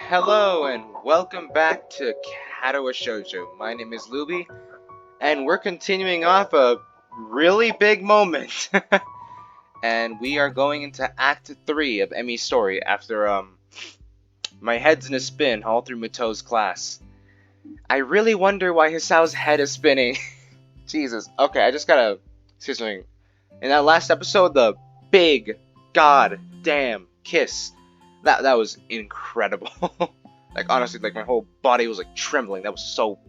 Hello and welcome back to Katawa Shoujo. My name is Luby, and we're continuing off a really big moment. And we are going into Act 3 of Emi's story after my head's in a spin all through Muto's class. I really wonder why Hisao's head is spinning. Jesus. Okay, I just gotta say something. In that last episode, the big goddamn kiss. That was incredible. Like, honestly, like, my whole body was, like, trembling. That was so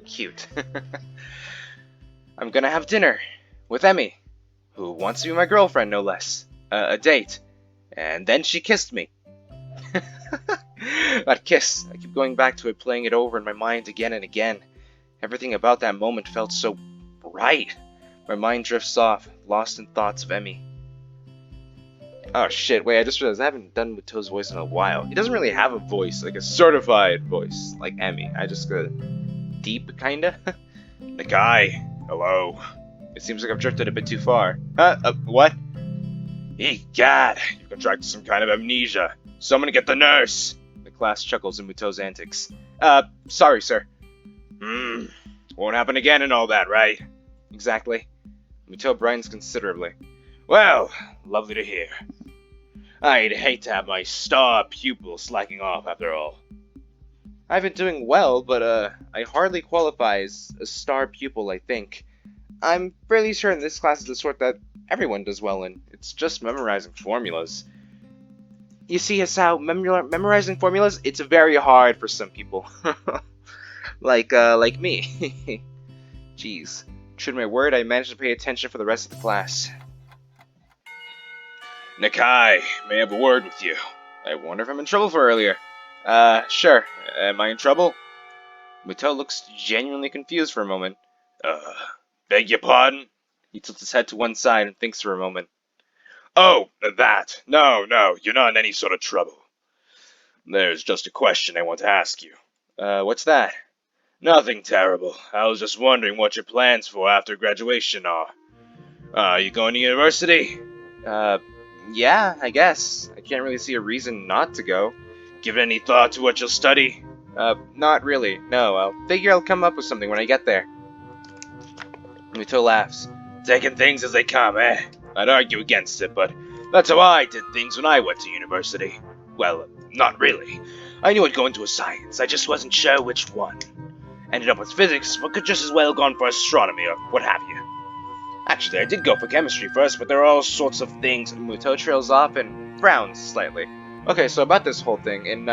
cute. I'm gonna have dinner with Emi, who wants to be my girlfriend, no less. A date. And then she kissed me. That kiss. I keep going back to it, playing it over in my mind again and again. Everything about that moment felt so right. My mind drifts off, lost in thoughts of Emi. Oh shit, wait, I just realized I haven't done Muto's voice in a while. He doesn't really have a voice, like a certified voice, like Emi. I just go deep, kinda. Nakai, hello. It seems like I've drifted a bit too far. What? Egad, you've contracted some kind of amnesia. Someone get the nurse! The class chuckles in Muto's antics. Sorry, sir. Won't happen again and all that, right? Exactly. Muto brightens considerably. Well, lovely to hear. I'd hate to have my star pupil slacking off after all. I've been doing well, but I hardly qualify as a star pupil, I think. I'm fairly certain this class is the sort that everyone does well in. It's just memorizing formulas. You see, Hisao, memorizing formulas, it's very hard for some people. like me. Jeez. True to my word, I managed to pay attention for the rest of the class. Nakai, may I have a word with you? I wonder if I'm in trouble for earlier. Sure. Am I in trouble? Muto looks genuinely confused for a moment. Beg your pardon? He tilts his head to one side and thinks for a moment. Oh, that. No, you're not in any sort of trouble. There's just a question I want to ask you. What's that? Nothing terrible. I was just wondering what your plans for after graduation are. Are you going to university? Yeah, I guess. I can't really see a reason not to go. Give any thought to what you'll study? Not really. No, I'll come up with something when I get there. Muto laughs. Taking things as they come, eh? I'd argue against it, but that's how I did things when I went to university. Well, not really. I knew I'd go into a science, I just wasn't sure which one. Ended up with physics, but could just as well gone for astronomy or what have you. Actually, I did go for chemistry first, but there are all sorts of things, and Muto trails off and frowns slightly. Okay, so about this whole thing, in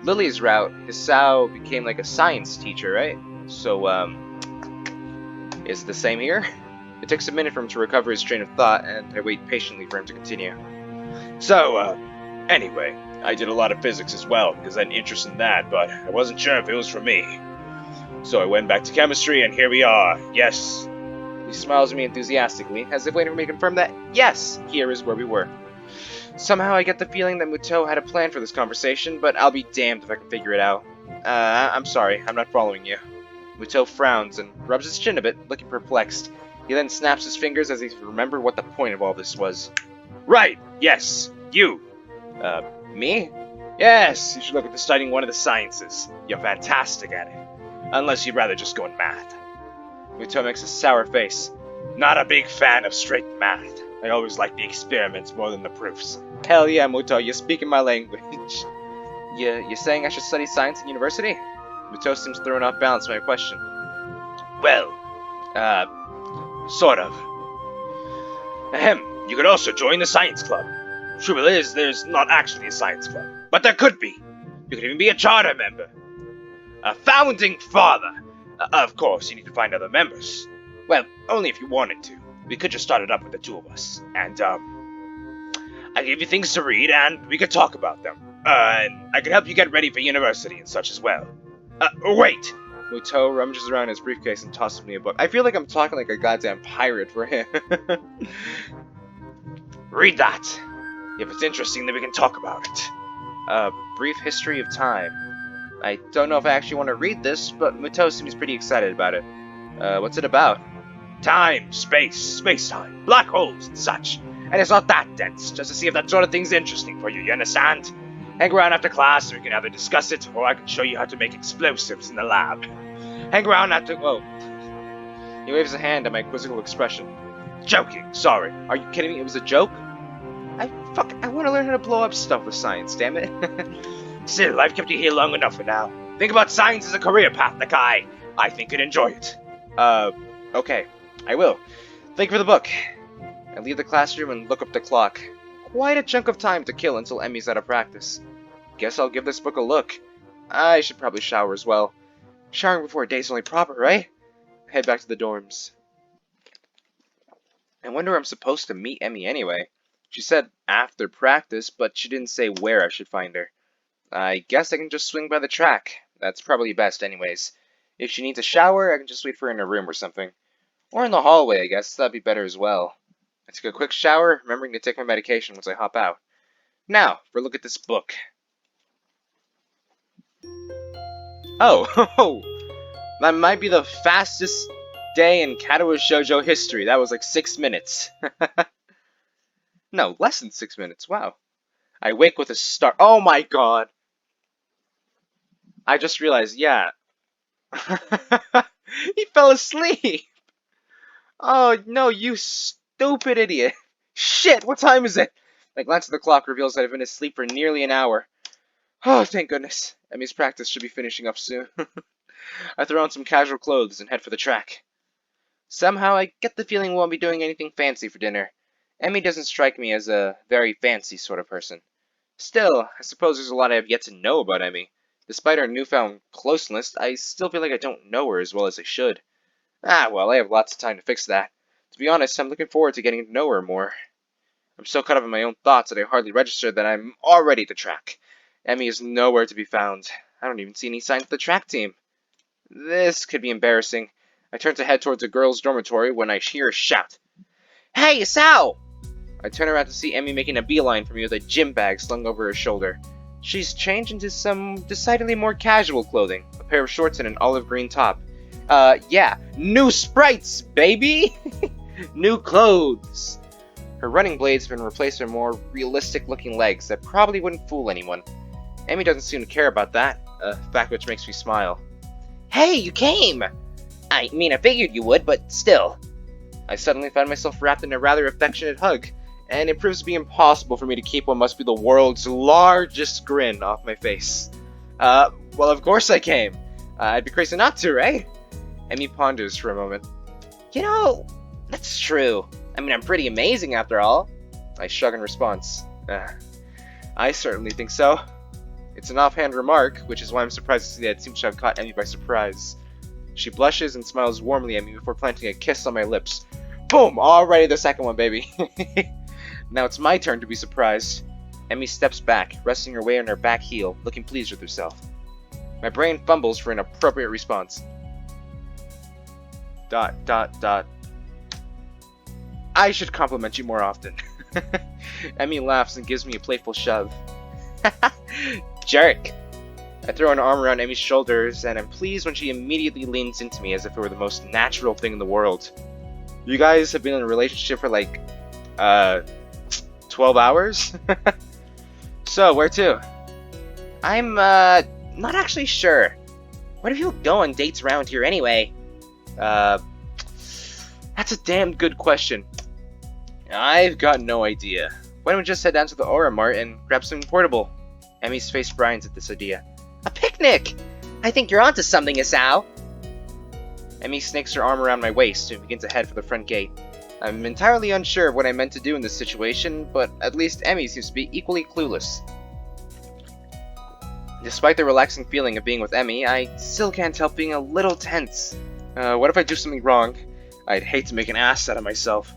Lily's route, Hisao became like a science teacher, right? So, is it the same here? It takes a minute for him to recover his train of thought, and I wait patiently for him to continue. So, anyway, I did a lot of physics as well, because I had an interest in that, but I wasn't sure if it was for me. So I went back to chemistry, and here we are, yes. He smiles at me enthusiastically, as if waiting for me to confirm that, yes, here is where we were. Somehow I get the feeling that Muto had a plan for this conversation, but I'll be damned if I can figure it out. I'm sorry, I'm not following you. Muto frowns and rubs his chin a bit, looking perplexed. He then snaps his fingers as he remembers what the point of all this was. Right, yes, you. Me? Yes, you should look into studying one of the sciences. You're fantastic at it. Unless you'd rather just go in math. Muto makes a sour face. Not a big fan of straight math. I always like the experiments more than the proofs. Hell yeah, Muto, you're speaking my language. You're saying I should study science in university? Muto seems thrown off balance by my question. Well, sort of. Ahem, you could also join the science club. Trouble is, there's not actually a science club. But there could be. You could even be a charter member. A founding father. Of course, you need to find other members. Well, only if you wanted to. We could just start it up with the two of us. And, I give you things to read, and we could talk about them. And I could help you get ready for university and such as well. Wait! Muto rummages around his briefcase and tosses me a book. I feel like I'm talking like a goddamn pirate for him. Read that! If it's interesting, then we can talk about it. Brief history of time. I don't know if I actually want to read this, but Muto seems pretty excited about it. What's it about? Time, space-time, black holes and such. And it's not that dense, just to see if that sort of thing's interesting for you, you understand? Hang around after class so we can either discuss it or I can show you how to make explosives in the lab. Hang around after... Oh. He waves a hand at my quizzical expression. Joking, sorry. Are you kidding me? It was a joke? I want to learn how to blow up stuff with science, damn it. Still, I've kept you here long enough for now. Think about science as a career path, Nakai. I think you'd enjoy it. Okay. I will. Thank you for the book. I leave the classroom and look up the clock. Quite a chunk of time to kill until Emmy's out of practice. Guess I'll give this book a look. I should probably shower as well. Showering before a day's only proper, right? Head back to the dorms. I wonder where I'm supposed to meet Emmy anyway. She said after practice, but she didn't say where I should find her. I guess I can just swing by the track. That's probably best anyways. If she needs a shower, I can just wait for her in her room or something. Or in the hallway, I guess. That'd be better as well. I took a quick shower, remembering to take my medication once I hop out. Now, for a look at this book. Oh, that might be the fastest day in Katawa Shoujo history. That was like 6 minutes. No, less than 6 minutes. Wow. I wake with a start. Oh my god. I just realized, yeah. He fell asleep. Oh no, you stupid idiot. Shit, what time is it? My glance at the clock reveals that I've been asleep for nearly an hour. Oh, thank goodness. Emmy's practice should be finishing up soon. I throw on some casual clothes and head for the track. Somehow I get the feeling we won't be doing anything fancy for dinner. Emmy doesn't strike me as a very fancy sort of person. Still, I suppose there's a lot I have yet to know about Emmy. Despite our newfound closeness, I still feel like I don't know her as well as I should. Ah, well, I have lots of time to fix that. To be honest, I'm looking forward to getting to know her more. I'm so caught up in my own thoughts that I hardly registered that I'm already at the track. Emmy is nowhere to be found. I don't even see any signs of the track team. This could be embarrassing. I turn to head towards the girls' dormitory when I hear a shout. Hey, Sao! I turn around to see Emmy making a beeline for me with a gym bag slung over her shoulder. She's changed into some decidedly more casual clothing, a pair of shorts and an olive green top. Yeah, new sprites, baby! New clothes! Her running blades have been replaced with more realistic-looking legs that probably wouldn't fool anyone. Emmy doesn't seem to care about that, a fact which makes me smile. Hey, you came! I mean, I figured you would, but still. I suddenly find myself wrapped in a rather affectionate hug, and it proves to be impossible for me to keep what must be the world's largest grin off my face. Well, of course I came. I'd be crazy not to, right? Emmy ponders for a moment. You know, that's true. I mean, I'm pretty amazing after all. I shrug in response. I certainly think so. It's an offhand remark, which is why I'm surprised to see that it seems to have caught Emmy by surprise. She blushes and smiles warmly at me before planting a kiss on my lips. Boom! Already the second one, baby. Now it's my turn to be surprised. Emmy steps back, resting her weight on her back heel, looking pleased with herself. My brain fumbles for an appropriate response. ... I should compliment you more often. Emmy laughs and gives me a playful shove. Jerk! I throw an arm around Emmy's shoulders, and I'm pleased when she immediately leans into me as if it were the most natural thing in the world. You guys have been in a relationship for like, 12 hours? So, where to? I'm, not actually sure. Where do people go on dates around here anyway? That's a damn good question. I've got no idea. Why don't we just head down to the Aura Mart and grab something portable? Emmy's face brightens at this idea. A picnic! I think you're onto something, Isao. Emmy snakes her arm around my waist and begins to head for the front gate. I'm entirely unsure of what I meant to do in this situation, but at least Emmy seems to be equally clueless. Despite the relaxing feeling of being with Emmy, I still can't help being a little tense. What if I do something wrong? I'd hate to make an ass out of myself.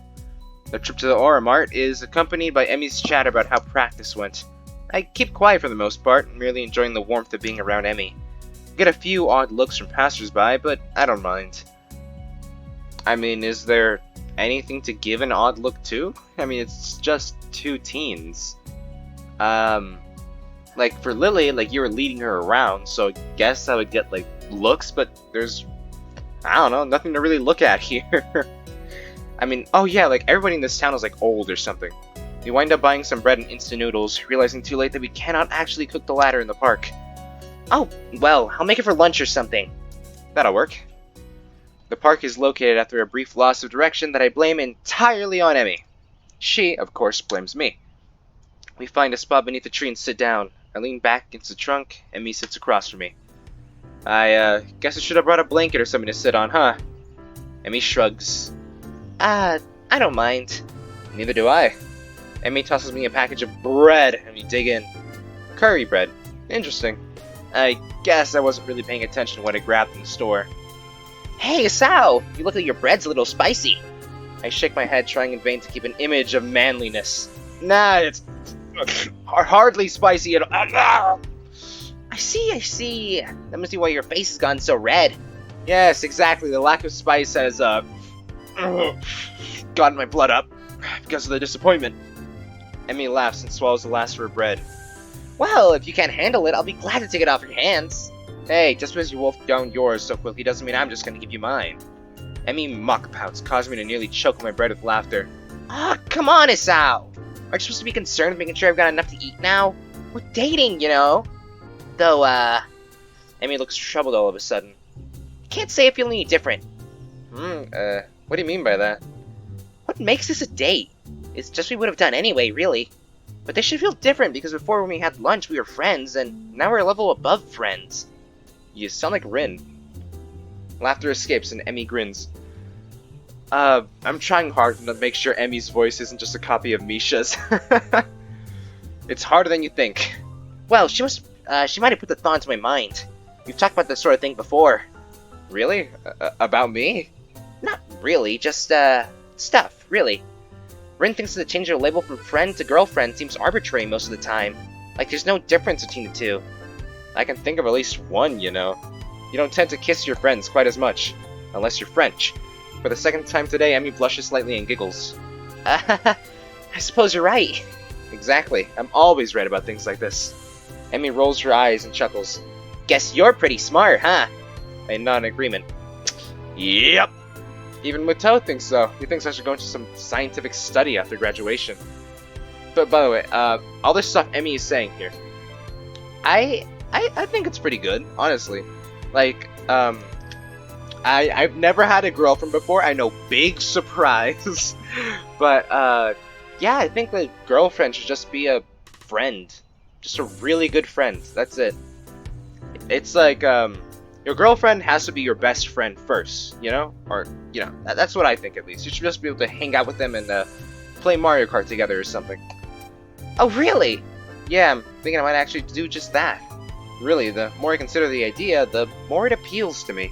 The trip to the Aura Mart is accompanied by Emmy's chat about how practice went. I keep quiet for the most part, merely enjoying the warmth of being around Emmy. I get a few odd looks from passersby, but I don't mind. I mean, is there anything to give an odd look to? I mean, it's just two teens. Like, for Lily, like, you were leading her around, so I guess I would get, like, looks, but there's, I don't know, nothing to really look at here. I mean, oh yeah, like, everybody in this town is, like, old or something. We wind up buying some bread and instant noodles, realizing too late that we cannot actually cook the latter in the park. Oh, well, I'll make it for lunch or something. That'll work. The park is located after a brief loss of direction that I blame entirely on Emmy. She, of course, blames me. We find a spot beneath a tree and sit down. I lean back against the trunk, Emmy sits across from me. I guess I should have brought a blanket or something to sit on, huh? Emmy shrugs. I don't mind. Neither do I. Emmy tosses me a package of bread, and we dig in. Curry bread. Interesting. I guess I wasn't really paying attention to what I grabbed in the store. Hey, Sao! You look like your bread's a little spicy. I shake my head, trying in vain to keep an image of manliness. Nah, it's hardly spicy at all. I see. That must be why your face has gone so red. Yes, exactly. The lack of spice has, gotten my blood up because of the disappointment. Emmy laughs and swallows the last of her bread. Well, if you can't handle it, I'll be glad to take it off your hands. Hey, just because you wolfed down yours so quickly doesn't mean I'm just gonna give you mine. Emmy mock pouts, causing me to nearly choke my bread with laughter. Ah, come on, Isao! Aren't you supposed to be concerned with making sure I've got enough to eat now? We're dating, you know. Though, Emmy looks troubled all of a sudden. Can't say I feel any different. What do you mean by that? What makes this a date? It's just what we would have done anyway, really. But this should feel different because before when we had lunch we were friends, and now we're a level above friends. You sound like Rin. Laughter escapes and Emmy grins. I'm trying hard to make sure Emmy's voice isn't just a copy of Misha's. It's harder than you think. Well, she might have put the thought into my mind. We've talked about this sort of thing before. Really? About me? Not really, just, stuff, really. Rin thinks that the change of label from friend to girlfriend seems arbitrary most of the time. Like there's no difference between the two. I can think of at least one, you know. You don't tend to kiss your friends quite as much. Unless you're French. For the second time today, Emmy blushes slightly and giggles. I suppose you're right. Exactly. I'm always right about things like this. Emmy rolls her eyes and chuckles. Guess you're pretty smart, huh? I nod in agreement. Yep. Even Muto thinks so. He thinks I should go into some scientific study after graduation. But by the way, all this stuff Emmy is saying here, I think it's pretty good, honestly. Like, I've never had a girlfriend before. I know, big surprise. But, yeah, I think the girlfriend should just be a friend. Just a really good friend. That's it. It's like, your girlfriend has to be your best friend first, you know? Or, you know, that's what I think at least. You should just be able to hang out with them and, play Mario Kart together or something. Oh, really? Yeah, I'm thinking I might actually do just that. Really, the more I consider the idea, the more it appeals to me.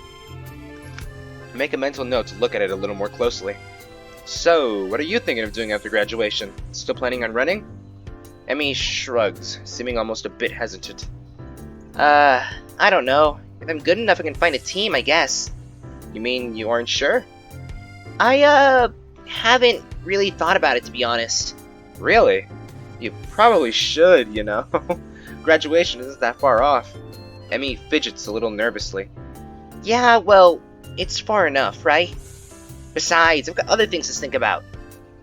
I make a mental note to look at it a little more closely. So, what are you thinking of doing after graduation? Still planning on running? Emmy shrugs, seeming almost a bit hesitant. I don't know. If I'm good enough, I can find a team, I guess. You mean you aren't sure? I, haven't really thought about it, to be honest. Really? You probably should, you know. Graduation isn't that far off. Emmy fidgets a little nervously. Yeah, well, it's far enough, right? Besides, I've got other things to think about.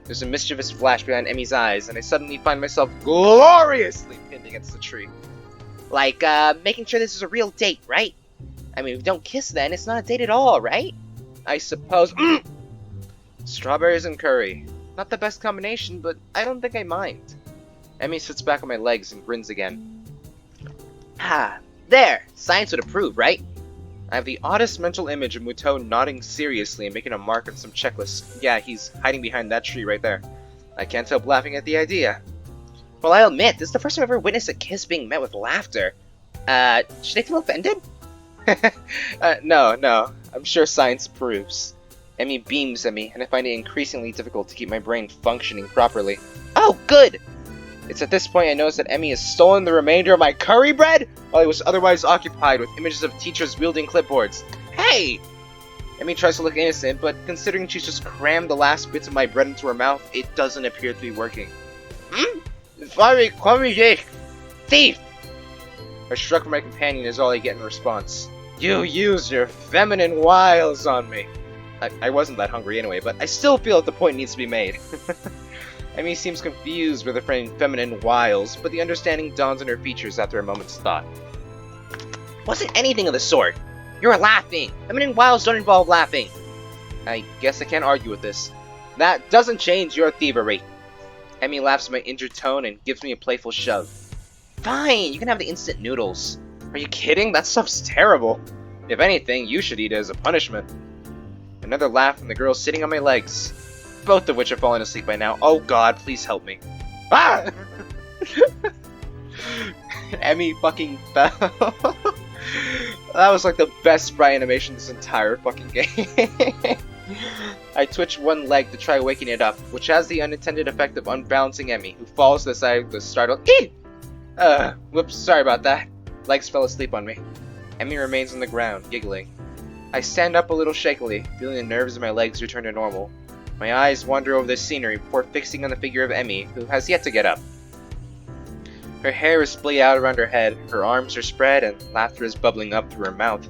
There's a mischievous flash behind Emmy's eyes, and I suddenly find myself gloriously pinned against the tree. Like, making sure this is a real date, right? I mean, if we don't kiss then, it's not a date at all, right? I suppose. Strawberries and curry. Not the best combination, but I don't think I mind. Emmy sits back on my legs and grins again. Ah, there! Science would approve, right? I have the oddest mental image of Muto nodding seriously and making a mark on some checklist. Yeah, he's hiding behind that tree right there. I can't help laughing at the idea. Well, I'll admit, this is the first time I've ever witnessed a kiss being met with laughter. Should I feel offended? No. I'm sure science approves. Emmy beams at me, and I find it increasingly difficult to keep my brain functioning properly. Oh, good! It's at this point I notice that Emmy has stolen the remainder of my curry bread while I was otherwise occupied with images of teachers wielding clipboards. Hey! Emmy tries to look innocent, but considering she's just crammed the last bits of my bread into her mouth, it doesn't appear to be working. Very clumsy thief! A shrug from my companion is all I get in response. You used your feminine wiles on me. I wasn't that hungry anyway, but I still feel that the point needs to be made. Emmy seems confused with her feminine wiles, but the understanding dawns on her features after a moment's thought. Wasn't anything of the sort. You're laughing. Feminine wiles don't involve laughing. I guess I can't argue with this. That doesn't change your thievery. Emmy laughs at my injured tone and gives me a playful shove. Fine, you can have the instant noodles. Are you kidding? That stuff's terrible. If anything, you should eat it as a punishment. Another laugh from the girl sitting on my legs, both of which have fallen asleep by now. Oh god, please help me. Ah! Emmy fucking fell. That was like the best spry animation this entire fucking game. I twitch one leg to try waking it up, which has the unintended effect of unbalancing Emmy, who falls to the side with a startled eee! Whoops, sorry about that. Legs fell asleep on me. Emmy remains on the ground, giggling. I stand up a little shakily, feeling the nerves in my legs return to normal. My eyes wander over the scenery before fixing on the figure of Emmy, who has yet to get up. Her hair is splayed out around her head, her arms are spread, and laughter is bubbling up through her mouth.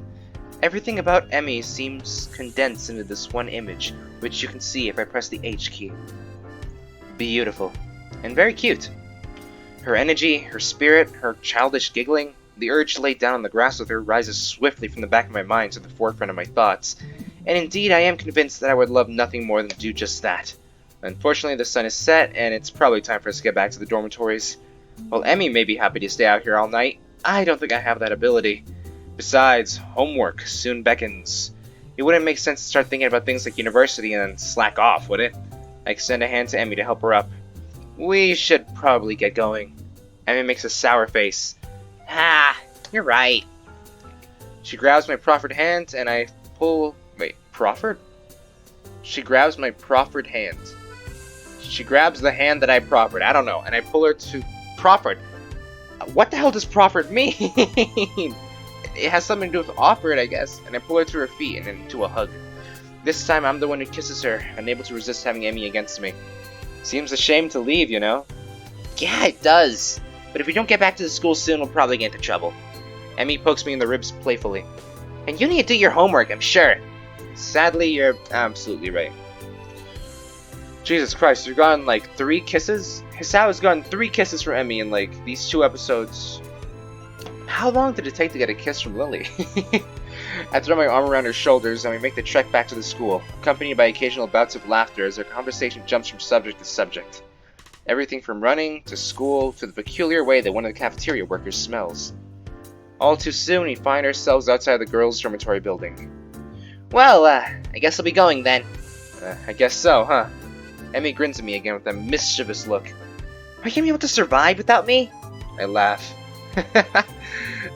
Everything about Emmy seems condensed into this one image, which you can see if I press the H key. Beautiful. And very cute. Her energy, her spirit, her childish giggling, the urge to lay down on the grass with her rises swiftly from the back of my mind to the forefront of my thoughts. And indeed, I am convinced that I would love nothing more than to do just that. Unfortunately, the sun is set, and it's probably time for us to get back to the dormitories. While Emmy may be happy to stay out here all night, I don't think I have that ability. Besides, homework soon beckons. It wouldn't make sense to start thinking about things like university and then slack off, would it? I extend a hand to Emmy to help her up. We should probably get going. Emmy makes a sour face. Ah, you're right. She grabs my proffered hand, and I pull... Wait, proffered? She grabs my proffered hand. She grabs the hand that I proffered. I don't know. And I pull her to... Proffered? What the hell does proffered mean? It has something to do with offered, I guess. And I pull her to her feet and into a hug. This time I'm the one who kisses her, unable to resist having Emmy against me. Seems a shame to leave, you know? Yeah, it does. But if we don't get back to the school soon, we'll probably get into trouble. Emmy pokes me in the ribs playfully. And you need to do your homework, I'm sure. Sadly, you're absolutely right. Jesus Christ, you've gotten like 3 kisses? Hisao has gotten 3 kisses from Emmy in like these 2 episodes. How long did it take to get a kiss from Lily? I throw my arm around her shoulders and we make the trek back to the school, accompanied by occasional bouts of laughter as our conversation jumps from subject to subject. Everything from running, to school, to the peculiar way that one of the cafeteria workers smells. All too soon, we find ourselves outside the girls' dormitory building. Well, I guess I'll be going then. I guess so, huh? Emmy grins at me again with a mischievous look. Are you gonna be able to survive without me? I laugh.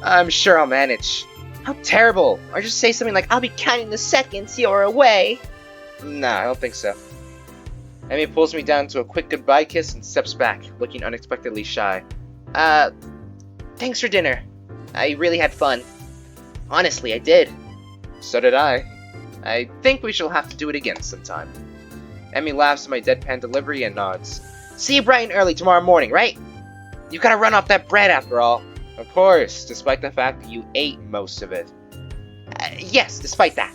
I'm sure I'll manage. How terrible! Or just say something like, I'll be counting the seconds you're away. Nah, I don't think so. Emmy pulls me down to a quick goodbye kiss and steps back, looking unexpectedly shy. Thanks for dinner. I really had fun. Honestly, I did. So did I. I think we shall have to do it again sometime. Emmy laughs at my deadpan delivery and nods. See you bright and early tomorrow morning, right? You gotta run off that bread after all. Of course, despite the fact that you ate most of it. Yes, despite that.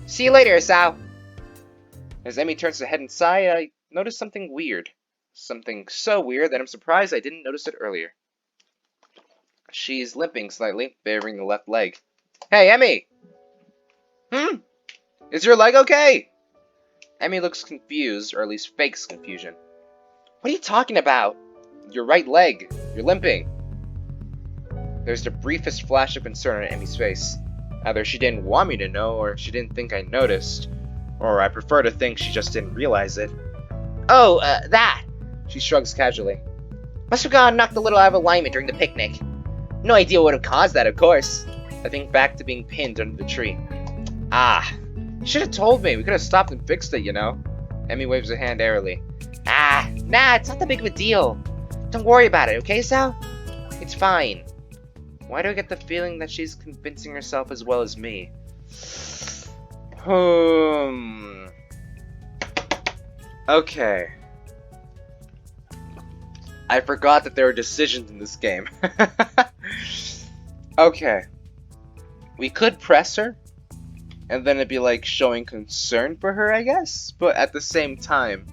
See you later, Hisao. As Emmy turns her head inside, I notice something weird. Something so weird that I'm surprised I didn't notice it earlier. She's limping slightly, favoring the left leg. Hey, Emmy! Is your leg okay? Emmy looks confused, or at least fakes confusion. What are you talking about? Your right leg. You're limping. There's the briefest flash of concern on Emmy's face. Either she didn't want me to know, or she didn't think I noticed. Or I prefer to think she just didn't realize it. Oh, that! She shrugs casually. Must have gotten knocked a little out of alignment during the picnic. No idea what would have caused that, of course. I think back to being pinned under the tree. Ah, you should have told me. We could have stopped and fixed it, you know? Emmy waves a hand airily. Nah, it's not that big of a deal. Don't worry about it, okay, Sal? It's fine. Why do I get the feeling that she's convincing herself as well as me? Okay. I forgot that there are decisions in this game. Okay. We could press her, and then it'd be like showing concern for her, I guess? But at the same time,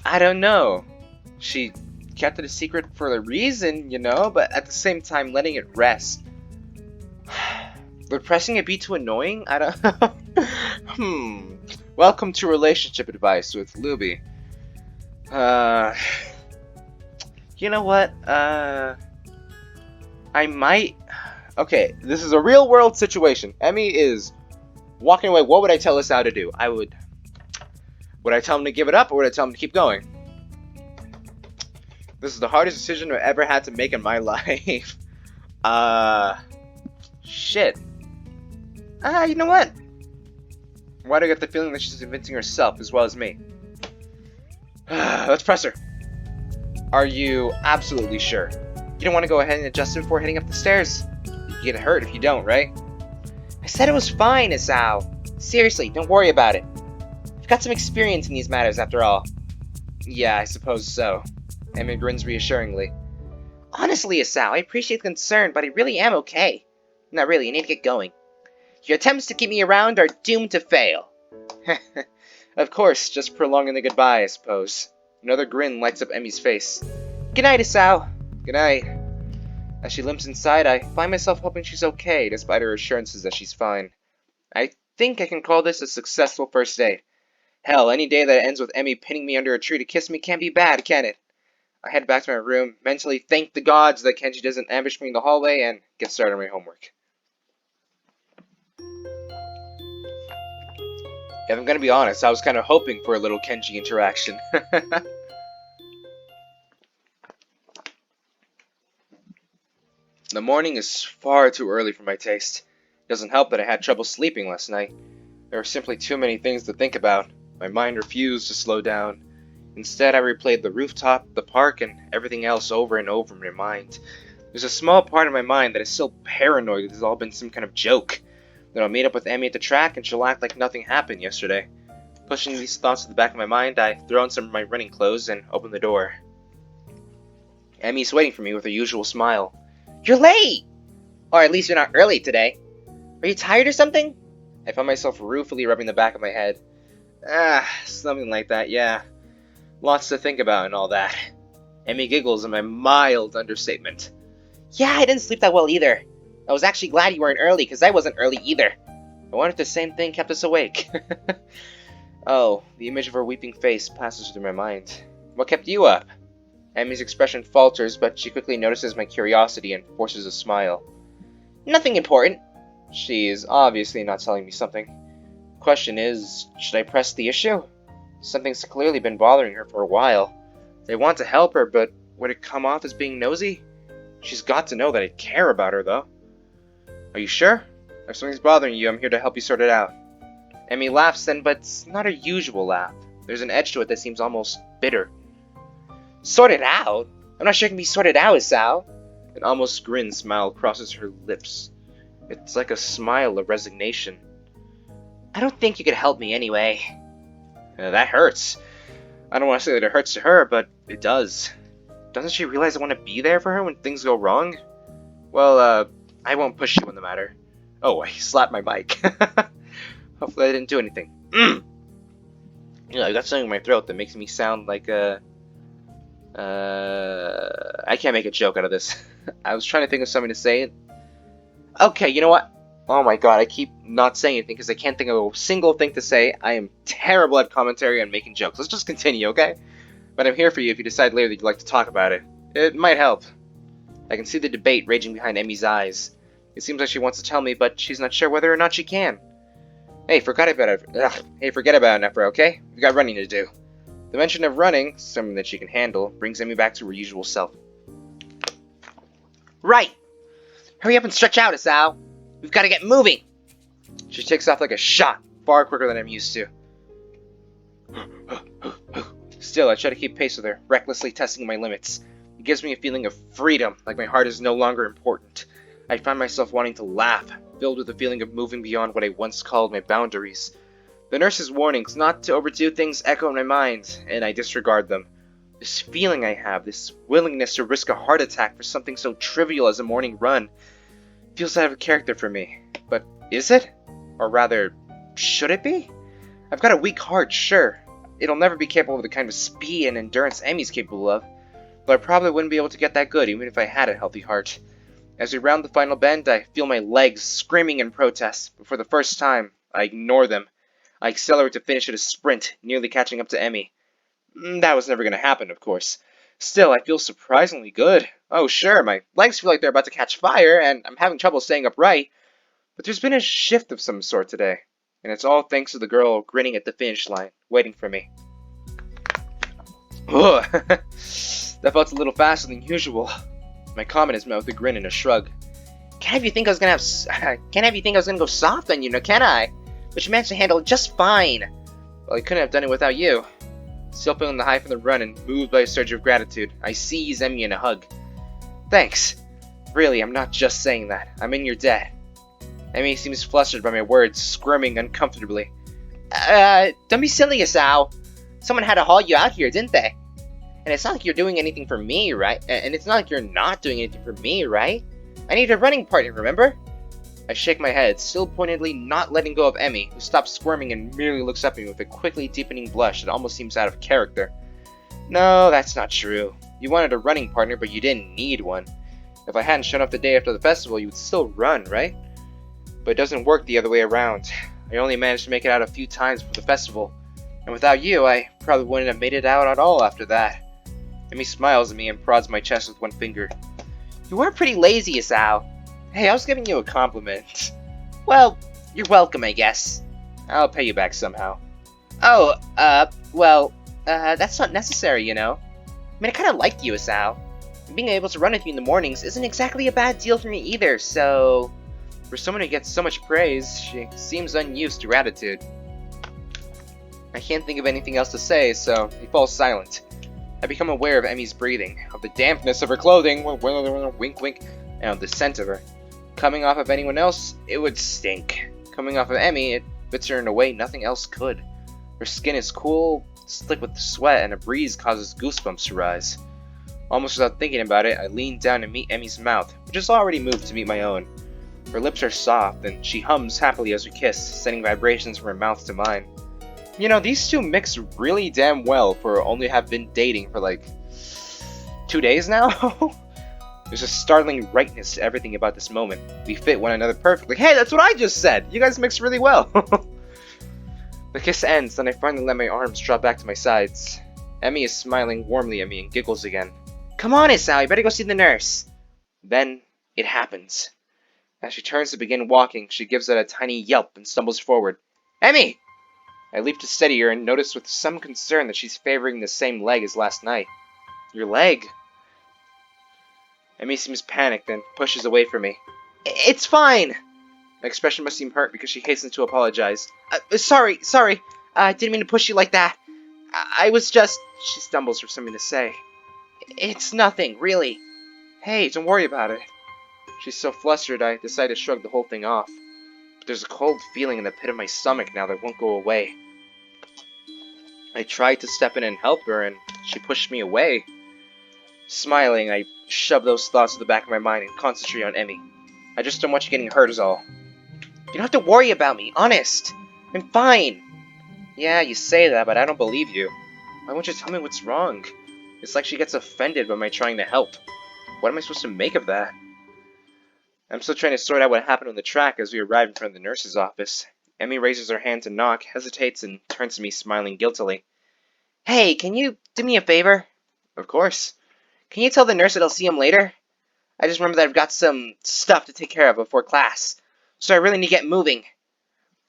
I don't know. She kept it a secret for a reason, you know, but at the same time letting it rest. Would pressing it be too annoying? I don't... Welcome to relationship advice with Luby. You know what? I might... Okay, this is a real world situation. Emmy is walking away. What would I tell Isao to do? Would I tell him to give it up, or would I tell him to keep going? This is the hardest decision I've ever had to make in my life. Shit. You know what? Why do I get the feeling that she's convincing herself as well as me? Let's press her. Are you absolutely sure? You don't want to go ahead and adjust it before heading up the stairs? You get hurt if you don't, right? I said it was fine, Isao. Seriously, don't worry about it. I've got some experience in these matters after all. Yeah, I suppose so. Emmy grins reassuringly. Honestly, Isao, I appreciate the concern, but I really am okay. Not really, I need to get going. Your attempts to keep me around are doomed to fail. Of course, just prolonging the goodbye, I suppose. Another grin lights up Emmy's face. Good night, Isao. Good night. As she limps inside, I find myself hoping she's okay, despite her assurances that she's fine. I think I can call this a successful first date. Hell, any day that ends with Emmy pinning me under a tree to kiss me can't be bad, can it? I head back to my room, mentally thank the gods that Kenji doesn't ambush me in the hallway, and get started on my homework. If I'm gonna be honest, I was kind of hoping for a little Kenji interaction. The morning is far too early for my taste. It doesn't help that I had trouble sleeping last night. There were simply too many things to think about. My mind refused to slow down. Instead, I replayed the rooftop, the park, and everything else over and over in my mind. There's a small part of my mind that is still paranoid that it's all been some kind of joke. Then I'll meet up with Emmy at the track and she'll act like nothing happened yesterday. Pushing these thoughts to the back of my mind, I throw on some of my running clothes and open the door. Emmy's waiting for me with her usual smile. You're late! Or at least you're not early today. Are you tired or something? I found myself ruefully rubbing the back of my head. Something like that, yeah. Lots to think about and all that. Emmy giggles in my mild understatement. Yeah, I didn't sleep that well either. I was actually glad you weren't early, because I wasn't early either. I wonder if the same thing kept us awake. Oh, the image of her weeping face passes through my mind. What kept you up? Emmy's expression falters, but she quickly notices my curiosity and forces a smile. Nothing important. She is obviously not telling me something. Question is, should I press the issue? Something's clearly been bothering her for a while. I want to help her, but would it come off as being nosy? She's got to know that I care about her, though. Are you sure? If something's bothering you, I'm here to help you sort it out. Emmy laughs then, but it's not her usual laugh. There's an edge to it that seems almost bitter. Sort it out? I'm not sure it can be sorted out, Isao. An almost grin smile crosses her lips. It's like a smile of resignation. I don't think you could help me anyway. That hurts. I don't want to say that it hurts to her, but it does. Doesn't she realize I want to be there for her when things go wrong? Well, I won't push you on the matter. Oh, I slapped my mic. Hopefully I didn't do anything. You know, I got something in my throat that makes me sound like I can't make a joke out of this. I was trying to think of something to say. Okay, you know what? Oh my god, I keep not saying anything because I can't think of a single thing to say. I am terrible at commentary and making jokes. Let's just continue, okay? But I'm here for you if you decide later that you'd like to talk about it. It might help. I can see the debate raging behind Emmy's eyes. It seems like she wants to tell me, but she's not sure whether or not she can. Hey, forget about it, Nephra, okay? We've got running to do. The mention of running, something that she can handle, brings Emmy back to her usual self. Right! Hurry up and stretch out, Isao! We've got to get moving! She takes off like a shot, far quicker than I'm used to. Still, I try to keep pace with her, recklessly testing my limits. It gives me a feeling of freedom, like my heart is no longer important. I find myself wanting to laugh, filled with a feeling of moving beyond what I once called my boundaries. The nurse's warnings not to overdo things echo in my mind, and I disregard them. This feeling I have, this willingness to risk a heart attack for something so trivial as a morning run, feels out of character for me. But is it? Or rather, should it be? I've got a weak heart, sure. it'll never be capable of the kind of speed and endurance Emmy's capable of, but I probably wouldn't be able to get that good even if I had a healthy heart. As we round the final bend, I feel my legs screaming in protest, but for the first time, I ignore them. I accelerate to finish at a sprint, nearly catching up to Emmy. That was never going to happen, of course. Still, I feel surprisingly good. Oh, sure, my legs feel like they're about to catch fire, and I'm having trouble staying upright, but there's been a shift of some sort today, and it's all thanks to the girl grinning at the finish line, waiting for me. Ugh, that felt a little faster than usual. My comment is met with a grin and a shrug. Can't have you think I was gonna go soft on you, no can I? But you managed to handle it just fine. Well, I couldn't have done it without you. Still feeling the high from the run and moved by a surge of gratitude, I seize Emmy in a hug. Thanks. Really, I'm not just saying that. I'm in your debt. Emmy seems flustered by my words, squirming uncomfortably. Don't be silly, Asao. Someone had to haul you out here, didn't they? And it's not like you're doing anything for me, right? And it's not like you're not doing anything for me, right? I need a running partner, remember? I shake my head, still pointedly not letting go of Emmy, who stops squirming and merely looks up at me with a quickly deepening blush that almost seems out of character. No, that's not true. You wanted a running partner, but you didn't need one. If I hadn't shown up the day after the festival, you would still run, right? But it doesn't work the other way around. I only managed to make it out a few times for the festival, and without you, I probably wouldn't have made it out at all after that. Emmy smiles at me and prods my chest with one finger. You were pretty lazy, Asao. Hey, I was giving you a compliment. Well, you're welcome, I guess. I'll pay you back somehow. Oh, that's not necessary, you know. I mean, I kinda like you, Asao. And being able to run with you in the mornings isn't exactly a bad deal for me either, so... For someone who gets so much praise, she seems unused to gratitude. I can't think of anything else to say, so he falls silent. I become aware of Emmy's breathing, of the dampness of her clothing, wink wink, and of the scent of her. Coming off of anyone else, it would stink. Coming off of Emmy, it fits her in a way nothing else could. Her skin is cool, slick with sweat, and a breeze causes goosebumps to rise. Almost without thinking about it, I lean down to meet Emmy's mouth, which has already moved to meet my own. Her lips are soft, and she hums happily as we kiss, sending vibrations from her mouth to mine. You know, these two mix really damn well for only have been dating for like 2 days now. There's a startling rightness to everything about this moment. We fit one another perfectly. Hey, that's what I just said! You guys mix really well! The kiss ends, then I finally let my arms drop back to my sides. Emmy is smiling warmly at me and giggles again. Come on, Isao, you better go see the nurse. Then, it happens. As she turns to begin walking, she gives out a tiny yelp and stumbles forward. Emmy! I leap to steady her and notice with some concern that she's favoring the same leg as last night. Your leg? Emmy seems panicked and pushes away from me. It's fine! My expression must seem hurt because she hastens to apologize. Sorry. I didn't mean to push you like that. I was just... She stumbles for something to say. It's nothing, really. Hey, don't worry about it. She's so flustered I decide to shrug the whole thing off. But there's a cold feeling in the pit of my stomach now that won't go away. I tried to step in and help her, and she pushed me away. Smiling, I shove those thoughts to the back of my mind and concentrate on Emmy. I just don't want you getting hurt is all. You don't have to worry about me, honest. I'm fine. Yeah, you say that, but I don't believe you. Why won't you tell me what's wrong? It's like she gets offended by my trying to help. What am I supposed to make of that? I'm still trying to sort out what happened on the track as we arrive in front of the nurse's office. Emmy raises her hand to knock, hesitates, and turns to me smiling guiltily. Hey, can you do me a favor? Of course. Can you tell the nurse that I'll see him later? I just remember that I've got some stuff to take care of before class, so I really need to get moving.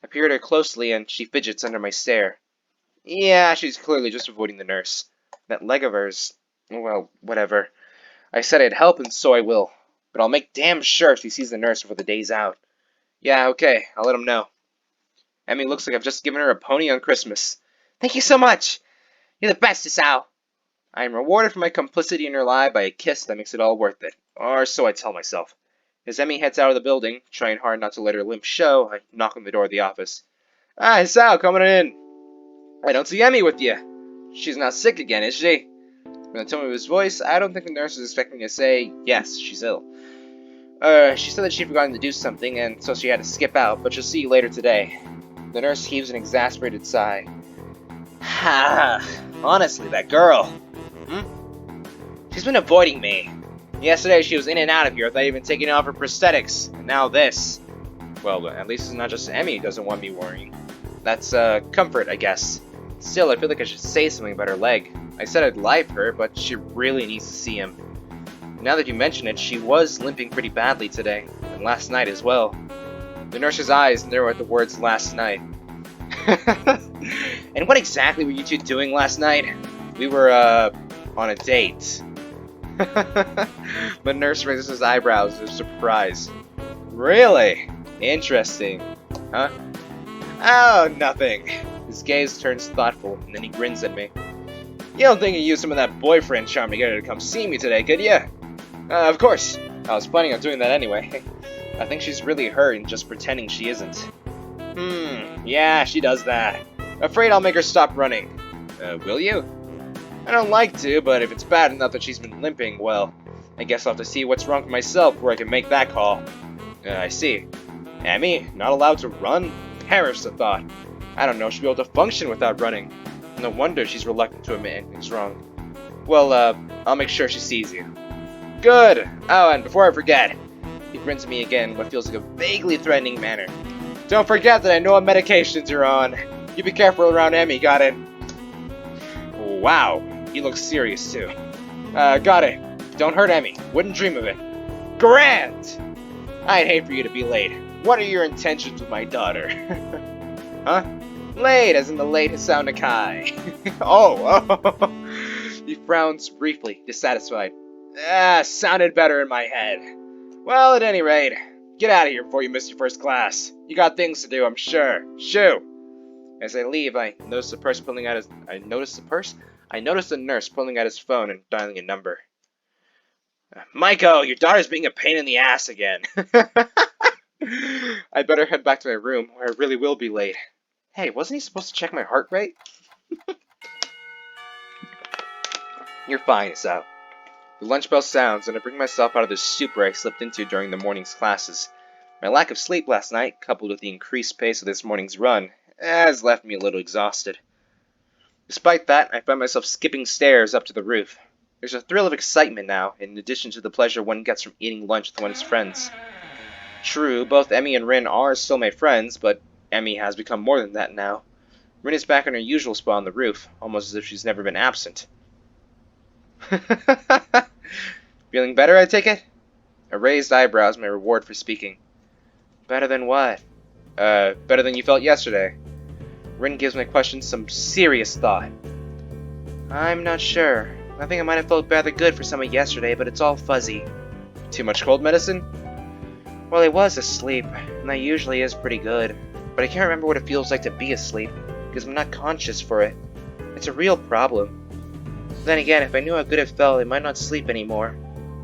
I peer at her closely, and she fidgets under my stare. Yeah, she's clearly just avoiding the nurse. That leg of hers, well, whatever. I said I'd help, and so I will. But I'll make damn sure she sees the nurse before the day's out. Yeah, okay, I'll let him know. Emmy looks like I've just given her a pony on Christmas. Thank you so much. You're the best, Isao. I am rewarded for my complicity in her lie by a kiss that makes it all worth it. Or so I tell myself. As Emmy heads out of the building, trying hard not to let her limp show, I knock on the door of the office. Ah, Isao, coming in. I don't see Emmy with you. She's not sick again, is she? From the tone of his voice, I don't think the nurse is expecting me to say, yes, she's ill. She said that she'd forgotten to do something, and so she had to skip out, but she'll see you later today. The nurse heaves an exasperated sigh. Ha! Honestly, that girl. She's been avoiding me. Yesterday she was in and out of here without even taking off her prosthetics, and now this. Well, at least it's not just Emmy who doesn't want me worrying. That's, comfort, I guess. Still, I feel like I should say something about her leg. I said I'd lie for her, but she really needs to see him. Now that you mention it, she was limping pretty badly today, and last night as well. The nurse's eyes narrow at the words last night. And what exactly were you two doing last night? We were, on a date. The nurse raises his eyebrows in surprise. Really? Interesting. Huh? Oh, nothing. His gaze turns thoughtful, and then he grins at me. You don't think you used some of that boyfriend charm to get her to come see me today, could ya? Of course. I was planning on doing that anyway. I think she's really hurt and just pretending she isn't. Yeah, she does that. Afraid I'll make her stop running. Will you? I don't like to, but if it's bad enough that she's been limping, well, I guess I'll have to see what's wrong with myself before I can make that call. I see. Emmy, not allowed to run? Perish the thought. I don't know if she'll be able to function without running. No wonder she's reluctant to admit anything's wrong. Well, I'll make sure she sees you. Good! Oh, and before I forget, he grins at me again in what feels like a vaguely threatening manner. Don't forget that I know what medications you're on. You be careful around Emmy, got it? Wow, he looks serious too. Got it. Don't hurt Emmy. Wouldn't dream of it. Grand! I'd hate for you to be late. What are your intentions with my daughter? Huh? Late, as in the late Hisao Nakai. Oh. He frowns briefly, dissatisfied. Sounded better in my head. Well, at any rate, get out of here before you miss your first class. You got things to do, I'm sure. Shoo! As I leave, I notice the nurse pulling out his phone and dialing a number. Maiko, your daughter's being a pain in the ass again. I better head back to my room, or I really will be late. Hey, wasn't he supposed to check my heart rate? You're fine, Isao. The lunch bell sounds, and I bring myself out of the stupor I slipped into during the morning's classes. My lack of sleep last night, coupled with the increased pace of this morning's run, has left me a little exhausted. Despite that, I find myself skipping stairs up to the roof. There's a thrill of excitement now, in addition to the pleasure one gets from eating lunch with one's friends. True, both Emmy and Rin are still my friends, but Emmy has become more than that now. Rin is back in her usual spot on the roof, almost as if she's never been absent. Feeling better, I take it? A raised eyebrow is my reward for speaking. Better than what? Better than you felt yesterday. Rin gives my question some serious thought. I'm not sure. I think I might have felt rather good for some of yesterday, but it's all fuzzy. Too much cold medicine? Well, I was asleep, and that usually is pretty good. But I can't remember what it feels like to be asleep, because I'm not conscious for it. It's a real problem. Then again, if I knew how good it felt, I might not sleep anymore.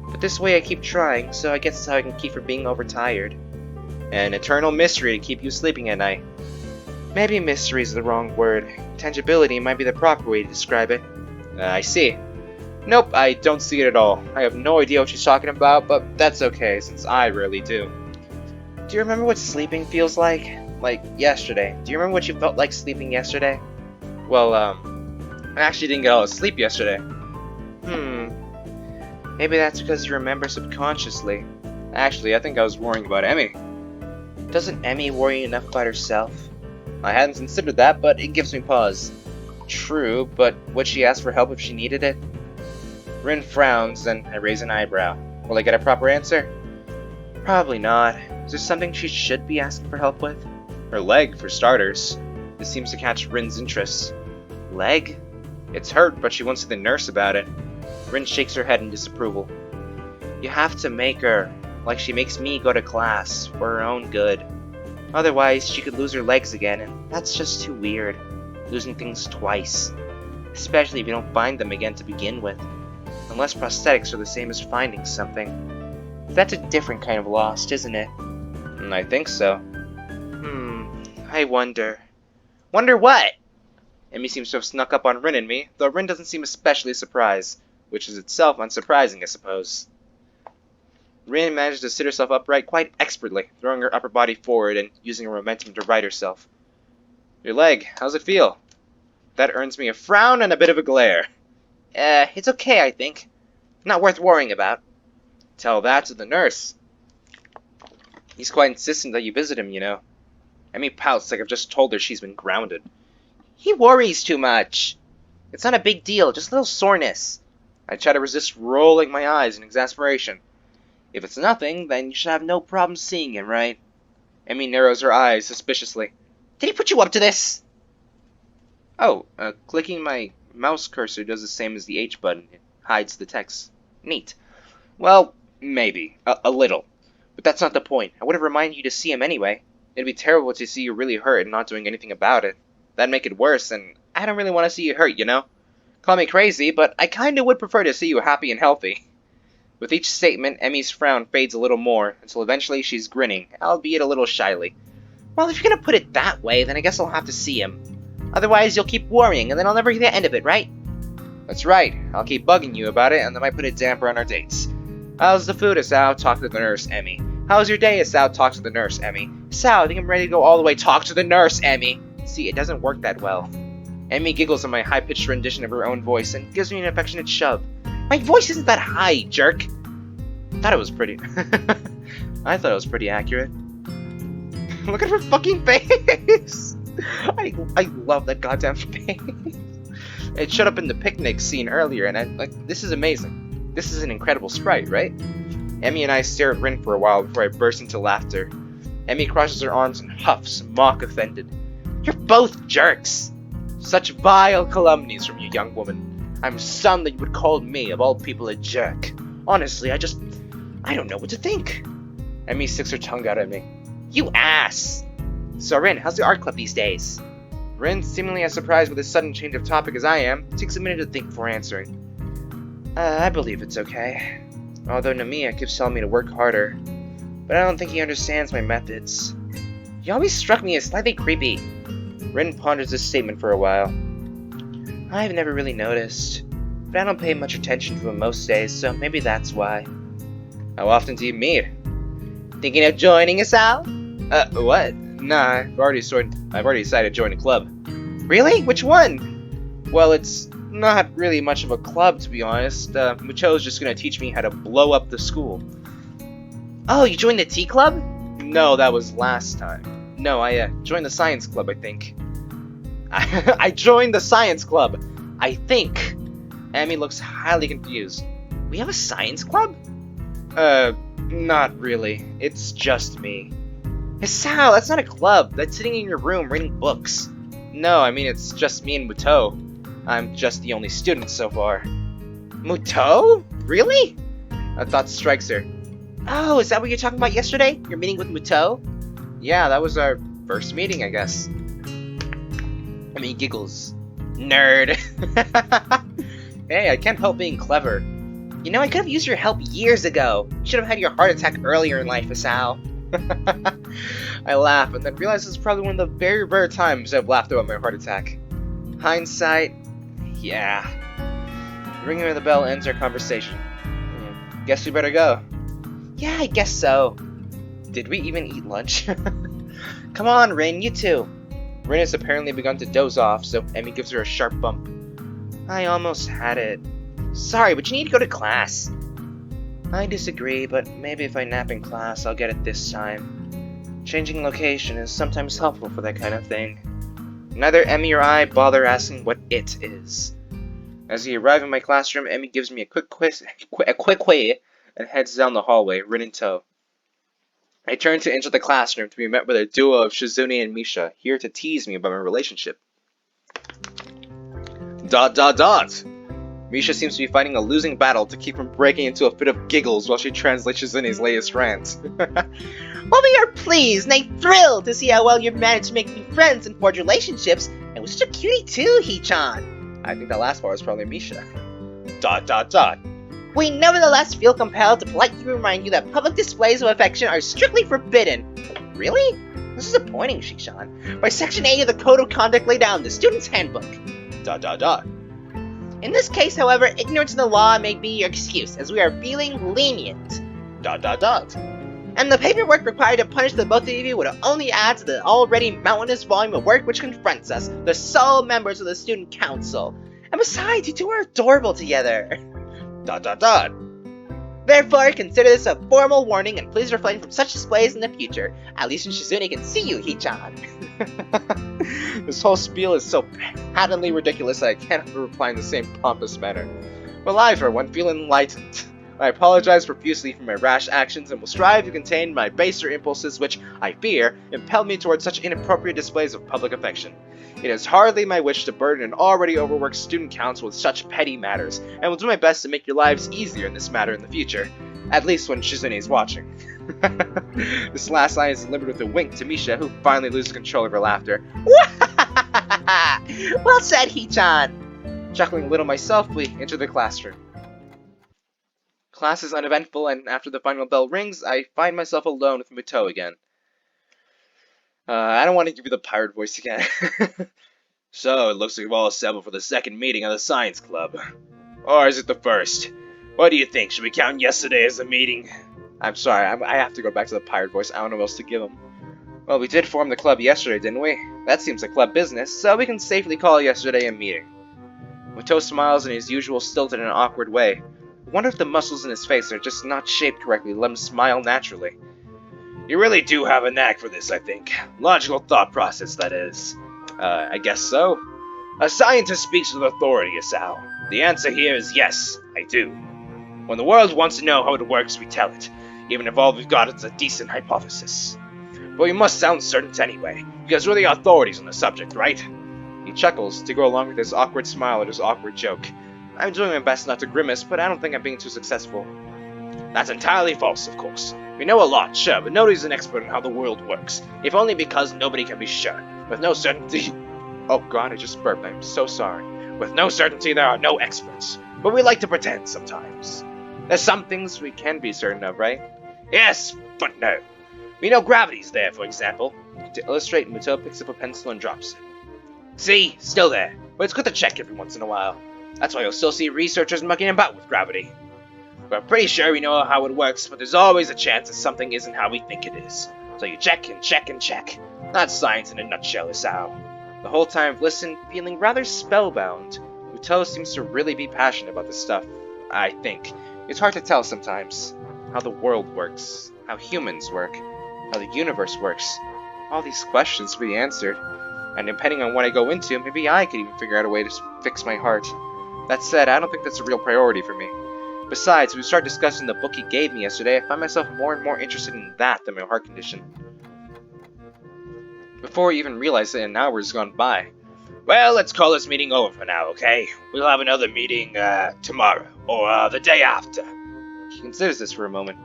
But this way I keep trying, so I guess that's how I can keep from being overtired. An eternal mystery to keep you sleeping at night. Maybe mystery is the wrong word. Tangibility might be the proper way to describe it. I see. Nope, I don't see it at all. I have no idea what she's talking about, but that's okay, since I rarely do. Do you remember what sleeping feels like? Like, yesterday. Do you remember what you felt like sleeping yesterday? Well, I actually didn't get all the sleep yesterday. Maybe that's because you remember subconsciously. Actually, I think I was worrying about Emmy. Doesn't Emmy worry enough about herself? I hadn't considered that, but it gives me pause. True, but would she ask for help if she needed it? Rin frowns, and I raise an eyebrow. Will I get a proper answer? Probably not. Is there something she should be asking for help with? Her leg, for starters. This seems to catch Rin's interest. Leg? It's hurt, but she won't see the nurse about it. Rin shakes her head in disapproval. You have to make her, like she makes me go to class, for her own good. Otherwise, she could lose her legs again, and that's just too weird. Losing things twice. Especially if you don't find them again to begin with. Unless prosthetics are the same as finding something. That's a different kind of lost, isn't it? I think so. I wonder. Wonder what? Emmy seems to have snuck up on Rin and me, though Rin doesn't seem especially surprised, which is itself unsurprising, I suppose. Rin manages to sit herself upright quite expertly, throwing her upper body forward and using her momentum to right herself. Your leg, how's it feel? That earns me a frown and a bit of a glare. It's okay, I think. Not worth worrying about. Tell that to the nurse. He's quite insistent that you visit him, you know. Emmy pouts like I've just told her she's been grounded. He worries too much. It's not a big deal, just a little soreness. I try to resist rolling my eyes in exasperation. If it's nothing, then you should have no problem seeing him, right? Emmy narrows her eyes suspiciously. Did he put you up to this? Oh, clicking my mouse cursor does the same as the H button. It hides the text. Neat. Well, maybe. A little. But that's not the point. I would have reminded you to see him anyway. It'd be terrible to see you really hurt and not doing anything about it. That'd make it worse, and I don't really want to see you hurt, you know? Call me crazy, but I kinda would prefer to see you happy and healthy. With each statement, Emmy's frown fades a little more, until eventually she's grinning, albeit a little shyly. Well, if you're gonna put it that way, then I guess I'll have to see him. Otherwise, you'll keep worrying, and then I'll never get the end of it, right? That's right. I'll keep bugging you about it, and that might put a damper on our dates. How's the food, Asao? Talk to the nurse, Emmy. How's your day, Asao? Talk to the nurse, Emmy. Asao, I think I'm ready to go all the way. Talk to the nurse, Emmy. See, it doesn't work that well. Emmy giggles at my high-pitched rendition of her own voice and gives me an affectionate shove. My voice isn't that high, jerk. I thought it was pretty accurate. Look at her fucking face. I love that goddamn face. It showed up in the picnic scene earlier, and this is amazing. This is an incredible sprite, right? Emmy and I stare at Rin for a while before I burst into laughter. Emmy crosses her arms and huffs, mock offended. You're both jerks. Such vile calumnies from you, young woman. I'm stunned that you would call me, of all people, a jerk. Honestly, I don't know what to think. Emmy sticks her tongue out at me. You ass! So Rin, how's the art club these days? Rin, seemingly as surprised with a sudden change of topic as I am, takes a minute to think before answering. I believe it's okay. Although Namiya keeps telling me to work harder. But I don't think he understands my methods. He always struck me as slightly creepy. Rin ponders this statement for a while. I've never really noticed, but I don't pay much attention to him most days, so maybe that's why. How often do you meet? Thinking of joining us out? What? Nah, I've already decided to join a club. Really? Which one? Well, it's not really much of a club, to be honest. Mucho's just gonna teach me how to blow up the school. Oh, you joined the tea club? No, that was last time. No, I joined the science club, I think. I joined the science club, I think. Emmy looks highly confused. We have a science club? Not really. It's just me. Hisao, that's not a club. That's sitting in your room reading books. No, I mean it's just me and Muto. I'm just the only student so far. Muto? Really? A thought strikes her. Oh, is that what you were talking about yesterday? Your meeting with Muto? Yeah, that was our first meeting, I guess. I mean, giggles. Nerd. Hey, I can't help being clever. You know, I could have used your help years ago. You should have had your heart attack earlier in life, Asao. I laugh and then realize this is probably one of the very rare times I've laughed about my heart attack. Hindsight, yeah. Ringing of the bell ends our conversation. Guess we better go. Yeah, I guess so. Did we even eat lunch? Come on, Rin, you too. Rin has apparently begun to doze off, so Emmy gives her a sharp bump. I almost had it. Sorry, but you need to go to class. I disagree, but maybe if I nap in class, I'll get it this time. Changing location is sometimes helpful for that kind of thing. Neither Emmy or I bother asking what it is. As we arrive in my classroom, Emmy gives me a quick way and heads down the hallway, Rin in tow. I turn to enter the classroom to be met with a duo of Shizune and Misha, here to tease me about my relationship. ... Misha seems to be fighting a losing battle to keep from breaking into a fit of giggles while she translates Shizune's latest rant. Well, we are pleased and thrilled to see how well you've managed to make new friends and forge relationships, and with such a cutie too, Hee-chan. I think that last part was probably Misha. ... We nevertheless feel compelled to politely remind you that public displays of affection are strictly forbidden. Really? This is disappointing, Shishan. By Section 8 of the Code of Conduct laid down in the Student's Handbook. ... In this case, however, ignorance of the law may be your excuse, as we are feeling lenient. ... And And the paperwork required to punish the both of you would only add to the already mountainous volume of work which confronts us, the sole members of the student council. And besides, you two are adorable together. ... Therefore, consider this a formal warning and please refrain from such displays in the future. At least when Shizune can see you, Hichan. This whole spiel is so patently ridiculous that I can't ever reply in the same pompous manner. Well, I, for one, feel enlightened. I apologize profusely for my rash actions and will strive to contain my baser impulses which, I fear, impel me towards such inappropriate displays of public affection. It is hardly my wish to burden an already overworked student council with such petty matters, and will do my best to make your lives easier in this matter in the future. At least when Shizune is watching. This last line is delivered with a wink to Misha, who finally loses control of her laughter. Well said, Hichan. Chuckling a little myself, we enter the classroom. Class is uneventful, and after the final bell rings, I find myself alone with Muto again. I don't want to give you the pirate voice again. So, it looks like we've all assembled for the second meeting of the Science Club. Or is it the first? What do you think? Should we count yesterday as a meeting? I'm sorry, I have to go back to the pirate voice. I don't know what else to give him. Well, we did form the club yesterday, didn't we? That seems like club business, so we can safely call yesterday a meeting. Muto smiles in his usual stilted and awkward way. I wonder if the muscles in his face are just not shaped correctly to let him smile naturally. You really do have a knack for this, I think. Logical thought process, that is. I guess so. A scientist speaks with authority, Asao. The answer here is yes, I do. When the world wants to know how it works, we tell it, even if all we've got is a decent hypothesis. But we must sound certain anyway, because we're the authorities on the subject, right? He chuckles to go along with his awkward smile at his awkward joke. I'm doing my best not to grimace, but I don't think I'm being too successful. That's entirely false, of course. We know a lot, sure, but nobody's an expert on how the world works, if only because nobody can be sure. With no certainty... Oh god, I just burped. I'm so sorry. With no certainty, there are no experts. But we like to pretend sometimes. There's some things we can be certain of, right? Yes, but no. We know gravity's there, for example. To illustrate, Muto picks up a pencil and drops it. See? Still there. But it's good to check every once in a while. That's why you'll still see researchers mucking about with gravity. We're pretty sure we know how it works, but there's always a chance that something isn't how we think it is. So you check and check and check. That's science in a nutshell, Isao. The whole time I've listened, feeling rather spellbound. Muto seems to really be passionate about this stuff, I think. It's hard to tell sometimes. How the world works, how humans work, how the universe works. All these questions to be answered. And depending on what I go into, maybe I could even figure out a way to fix my heart. That said, I don't think that's a real priority for me. Besides, when we start discussing the book he gave me yesterday, I find myself more and more interested in that than my heart condition. Before I even realize it, an hour has gone by. Well, let's call this meeting over for now, okay? We'll have another meeting, tomorrow, or the day after. He considers this for a moment.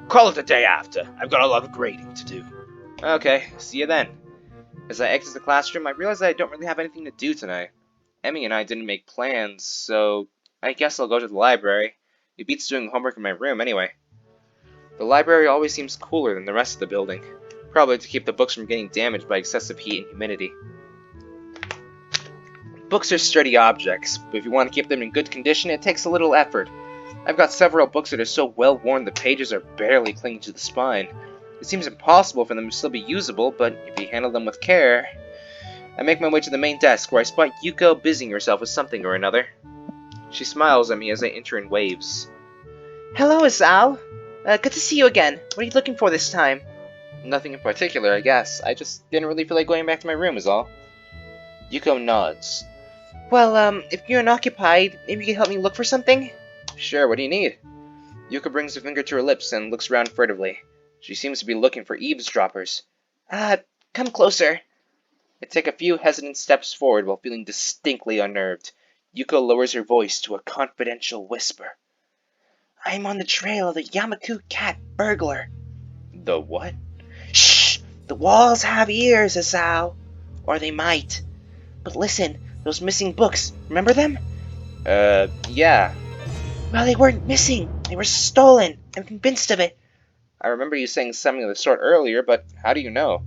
Call it the day after. I've got a lot of grading to do. Okay, see you then. As I exit the classroom, I realize that I don't really have anything to do tonight. Emmy and I didn't make plans, so I guess I'll go to the library. It beats doing homework in my room anyway. The library always seems cooler than the rest of the building, probably to keep the books from getting damaged by excessive heat and humidity. Books are sturdy objects, but if you want to keep them in good condition, it takes a little effort. I've got several books that are so well worn the pages are barely clinging to the spine. It seems impossible for them to still be usable, but if you handle them with care... I make my way to the main desk, where I spot Yuko busying herself with something or another. She smiles at me as I enter in waves. Hello, Isao. Good to see you again. What are you looking for this time? Nothing in particular, I guess. I just didn't really feel like going back to my room is all. Yuko nods. Well, if you're unoccupied, maybe you can help me look for something? Sure, what do you need? Yuko brings a finger to her lips and looks around furtively. She seems to be looking for eavesdroppers. Come closer. I take a few hesitant steps forward while feeling distinctly unnerved. Yuko lowers her voice to a confidential whisper. I'm on the trail of the Yamaku cat burglar. The what? Shh! The walls have ears, Isao. Or they might. But listen, those missing books, remember them? Yeah. Well, they weren't missing. They were stolen. I'm convinced of it. I remember you saying something of the sort earlier, but how do you know?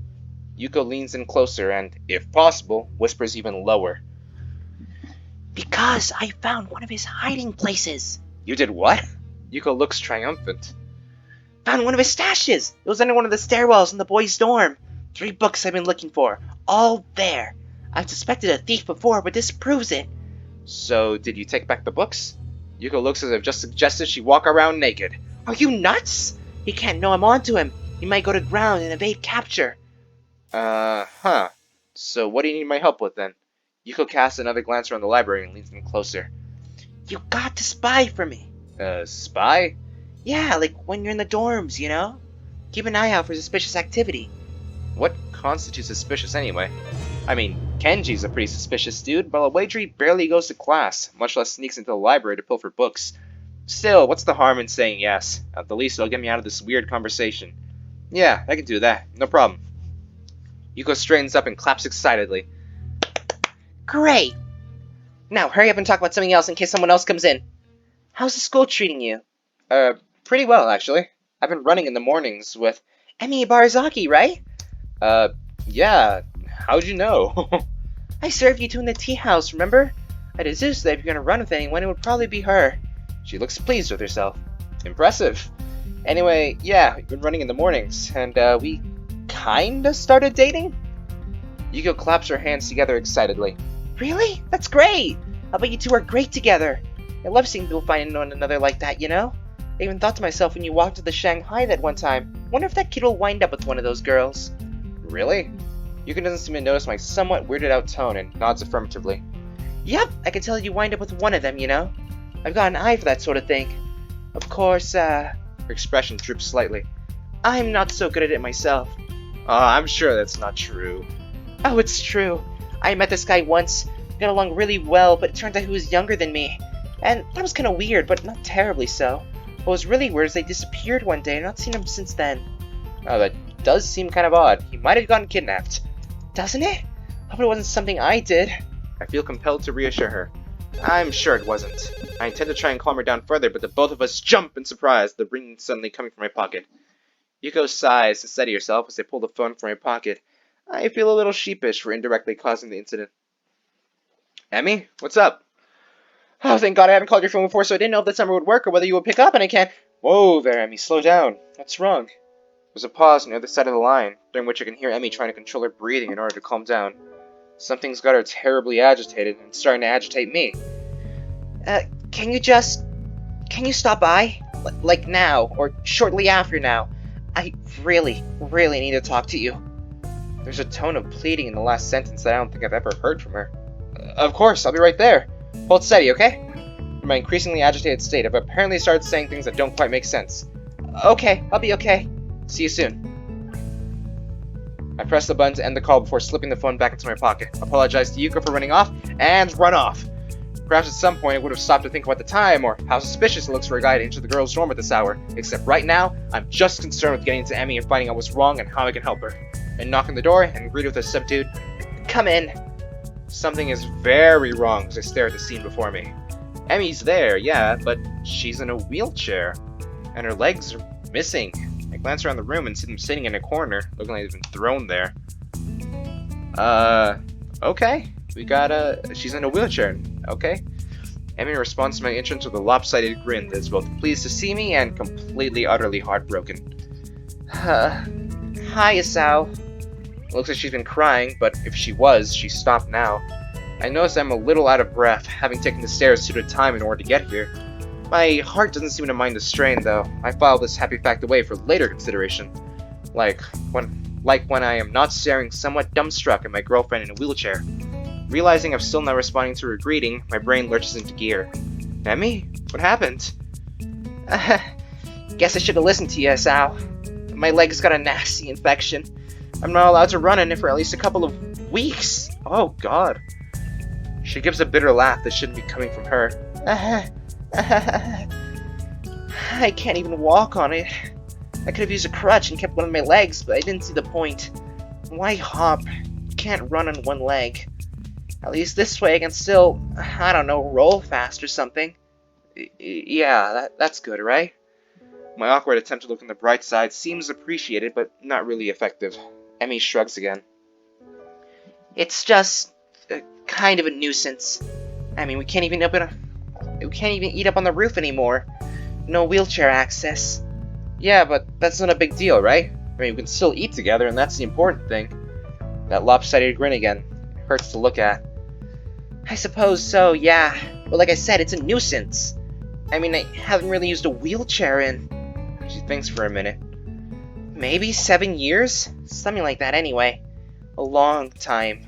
Yuko leans in closer and, if possible, whispers even lower. Because I found one of his hiding places. You did what? Yuko looks triumphant. Found one of his stashes! It was under one of the stairwells in the boys' dorm. 3 books I've been looking for. All there. I've suspected a thief before, but this proves it. So, did you take back the books? Yuko looks as if just suggested she walk around naked. Are you nuts? He can't know I'm onto him. He might go to ground and evade capture. Huh. So what do you need my help with then? Yuko casts another glance around the library and leans in closer. You got to spy for me. Spy? Yeah, like when you're in the dorms, you know? Keep an eye out for suspicious activity. What constitutes suspicious anyway? I mean, Kenji's a pretty suspicious dude, but I'll wager he barely goes to class, much less sneaks into the library to pilfer books. Still, what's the harm in saying yes? At the least, it'll get me out of this weird conversation. Yeah, I can do that. No problem. Yuko straightens up and claps excitedly. Great! Now, hurry up and talk about something else in case someone else comes in. How's the school treating you? Pretty well, actually. I've been running in the mornings with... Emi Barazaki, right? Yeah. How'd you know? I served you two in the tea house, remember? I deduced that if you're gonna run with anyone, it would probably be her. She looks pleased with herself. Impressive. Anyway, yeah, we've been running in the mornings, and we kinda started dating? Yuko claps her hands together excitedly. Really? That's great! I bet you two are great together. I love seeing people finding one another like that, you know? I even thought to myself when you walked to the Shanghai that one time, wonder if that kid will wind up with one of those girls. Really? Yuko doesn't seem to notice my somewhat weirded out tone and nods affirmatively. Yep, I can tell you wind up with one of them, you know? I've got an eye for that sort of thing. Of course, Her expression droops slightly. I'm not so good at it myself. I'm sure that's not true. Oh, it's true. I met this guy once, got along really well, but it turned out he was younger than me. And that was kind of weird, but not terribly so. What was really weird is they disappeared one day, and I've not seen him since then. Oh, that does seem kind of odd. He might have gotten kidnapped. Doesn't it? Hope it wasn't something I did. I feel compelled to reassure her. I'm sure it wasn't. I intend to try and calm her down further, but the both of us jump in surprise, the ring suddenly coming from my pocket. Yuko sighs to steady herself as I pull the phone from my pocket. I feel a little sheepish for indirectly causing the incident. Emmy, what's up? Oh, thank God I haven't called your phone before, so I didn't know if this number would work or whether you would pick up, and I can't... Whoa there, Emmy, slow down. What's wrong? There's a pause on the other side of the line, during which I can hear Emmy trying to control her breathing in order to calm down. Something's got her terribly agitated and starting to agitate me. Can you stop by? Like now, or shortly after now. I really need to talk to you. There's a tone of pleading in the last sentence that I don't think I've ever heard from her. Of course, I'll be right there. Hold steady, okay? In my increasingly agitated state, I've apparently started saying things that don't quite make sense. Okay, I'll be okay. See you soon. I press the button to end the call before slipping the phone back into my pocket. Apologize to Yuko for running off, and run off. Perhaps at some point I would have stopped to think about the time, or how suspicious it looks for a guy to enter the girls' dorm at this hour, except right now, I'm just concerned with getting to Emmy and finding out what's wrong and how I can help her. And knocking the door and greet with a subdued, "Come in." Something is very wrong as I stare at the scene before me. Emmy's there, yeah, but she's in a wheelchair, and her legs are missing. I glance around the room and see them sitting in a corner, looking like they've been thrown there. Okay. She's in a wheelchair, okay. Emmy responds to my entrance with a lopsided grin that's both pleased to see me and completely, utterly heartbroken. Hi, Asao. Looks like she's been crying, but if she was, she stopped now. I notice I'm a little out of breath, having taken the stairs 2 at a time in order to get here. My heart doesn't seem to mind the strain, though. I file this happy fact away for later consideration. Like when I am not staring somewhat dumbstruck at my girlfriend in a wheelchair. Realizing I'm still not responding to her greeting, my brain lurches into gear. Emmy? What happened? Guess I should have listened to you, Asao. My leg's got a nasty infection. I'm not allowed to run in it for at least a couple of weeks. Oh, God. She gives a bitter laugh that shouldn't be coming from her. I can't even walk on it. I could have used a crutch and kept one of my legs, but I didn't see the point. Why hop? You can't run on one leg. At least this way I can still, I don't know, roll fast or something. Yeah, that's good, right? My awkward attempt to look on the bright side seems appreciated, but not really effective. Emmy shrugs again. It's just kind of a nuisance. I mean, we can't even eat up on the roof anymore. No wheelchair access. Yeah, but that's not a big deal, right? I mean, we can still eat together, and that's the important thing. That lopsided grin again. It hurts to look at. I suppose so, yeah. But like I said, it's a nuisance. I mean, I haven't really used a wheelchair in... She thinks for a minute. maybe 7 years? Something like that anyway. A long time.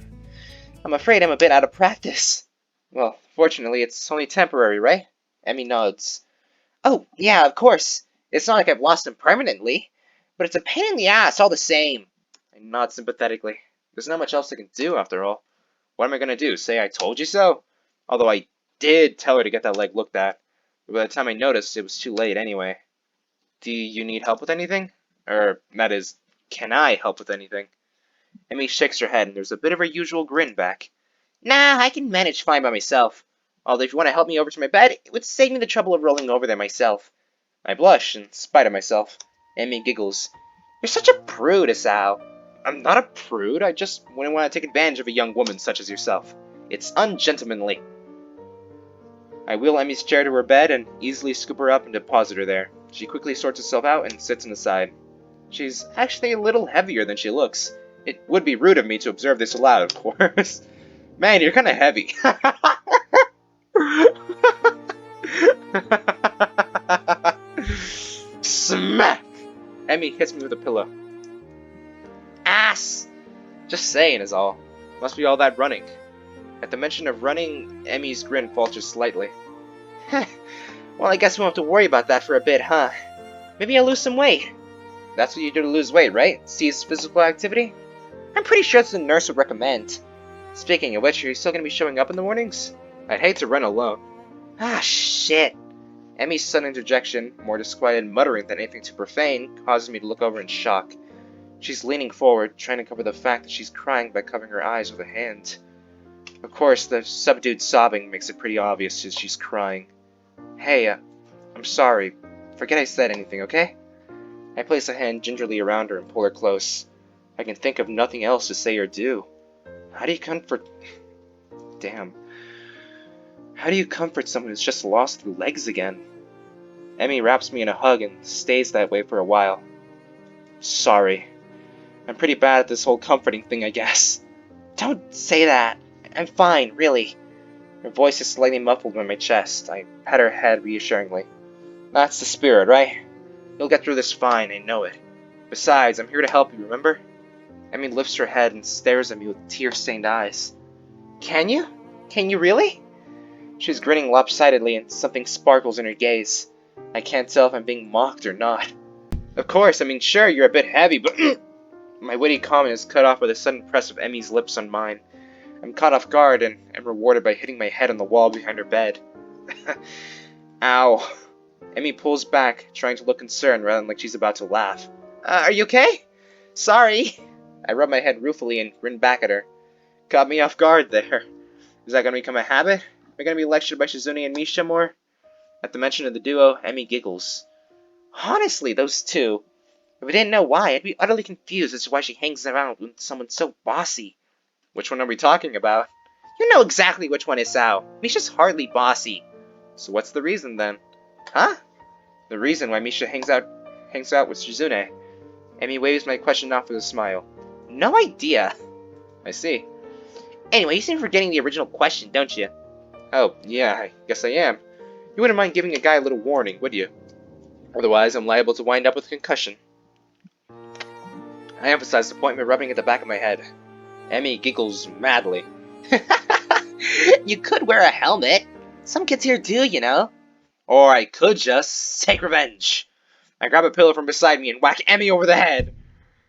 I'm afraid I'm a bit out of practice. Well, fortunately, it's only temporary, right? Emmy nods. Oh, yeah, of course. It's not like I've lost him permanently. But it's a pain in the ass all the same. I nod sympathetically. There's not much else I can do, after all. What am I gonna do? Say I told you so? Although I did tell her to get that leg looked at. But by the time I noticed, it was too late anyway. Do you need help with anything? Or, that is, can I help with anything? Emmy shakes her head, and there's a bit of her usual grin back. Nah, I can manage fine by myself. Although if you want to help me over to my bed, it would save me the trouble of rolling over there myself. I blush, in spite of myself. Emmy giggles. You're such a prude, Asao. I'm not a prude, I just wouldn't want to take advantage of a young woman such as yourself. It's ungentlemanly. I wheel Emmy's chair to her bed and easily scoop her up and deposit her there. She quickly sorts herself out and sits on the side. She's actually a little heavier than she looks. It would be rude of me to observe this aloud, of course. Man, you're kind of heavy. Smack! Emmy hits me with a pillow. Ass! Just saying is all. Must be all that running. At the mention of running, Emmy's grin falters slightly. Well, I guess we won't have to worry about that for a bit, huh? Maybe I'll lose some weight. That's what you do to lose weight, right? Cease physical activity? I'm pretty sure that's what the nurse would recommend. Speaking of which, are you still going to be showing up in the mornings? I'd hate to run alone. Ah, shit. Emmy's sudden interjection, more disquieted muttering than anything too profane, causes me to look over in shock. She's leaning forward, trying to cover the fact that she's crying by covering her eyes with a hand. Of course, the subdued sobbing makes it pretty obvious that she's crying. Hey, I'm sorry. Forget I said anything, okay? I place a hand gingerly around her and pull her close. I can think of nothing else to say or do. How do you comfort... Damn. How do you comfort someone who's just lost their legs again? Emmy wraps me in a hug and stays that way for a while. Sorry. I'm pretty bad at this whole comforting thing, I guess. Don't say that. I'm fine, really. Her voice is slightly muffled by my chest. I pat her head reassuringly. That's the spirit, right? You'll get through this fine, I know it. Besides, I'm here to help you, remember? Emmy lifts her head and stares at me with tear-stained eyes. Can you? Can you really? She's grinning lopsidedly and something sparkles in her gaze. I can't tell if I'm being mocked or not. Of course, I mean, sure, you're a bit heavy, but... My witty comment is cut off by the sudden press of Emmy's lips on mine. I'm caught off guard and am rewarded by hitting my head on the wall behind her bed. Ow. Emmy pulls back, trying to look concerned rather than like she's about to laugh. Are you okay? Sorry. I rub my head ruefully and grin back at her. Caught me off guard there. Is that going to become a habit? Am I going to be lectured by Shizune and Misha more? At the mention of the duo, Emmy giggles. Honestly, those two. If I didn't know why, I'd be utterly confused as to why she hangs around with someone so bossy. Which one are we talking about? You know exactly which one is Sao. Misha's hardly bossy. So what's the reason then? Huh? The reason why Misha hangs out with Shizune. Emmy waves my question off with a smile. No idea. I see. Anyway, you seem forgetting the original question, don't you? Oh, yeah, I guess I am. You wouldn't mind giving a guy a little warning, would you? Otherwise, I'm liable to wind up with a concussion. I emphasize the point by rubbing at the back of my head. Emmy giggles madly. You could wear a helmet. Some kids here do, you know. Or I could just take revenge. I grab a pillow from beside me and whack Emmy over the head.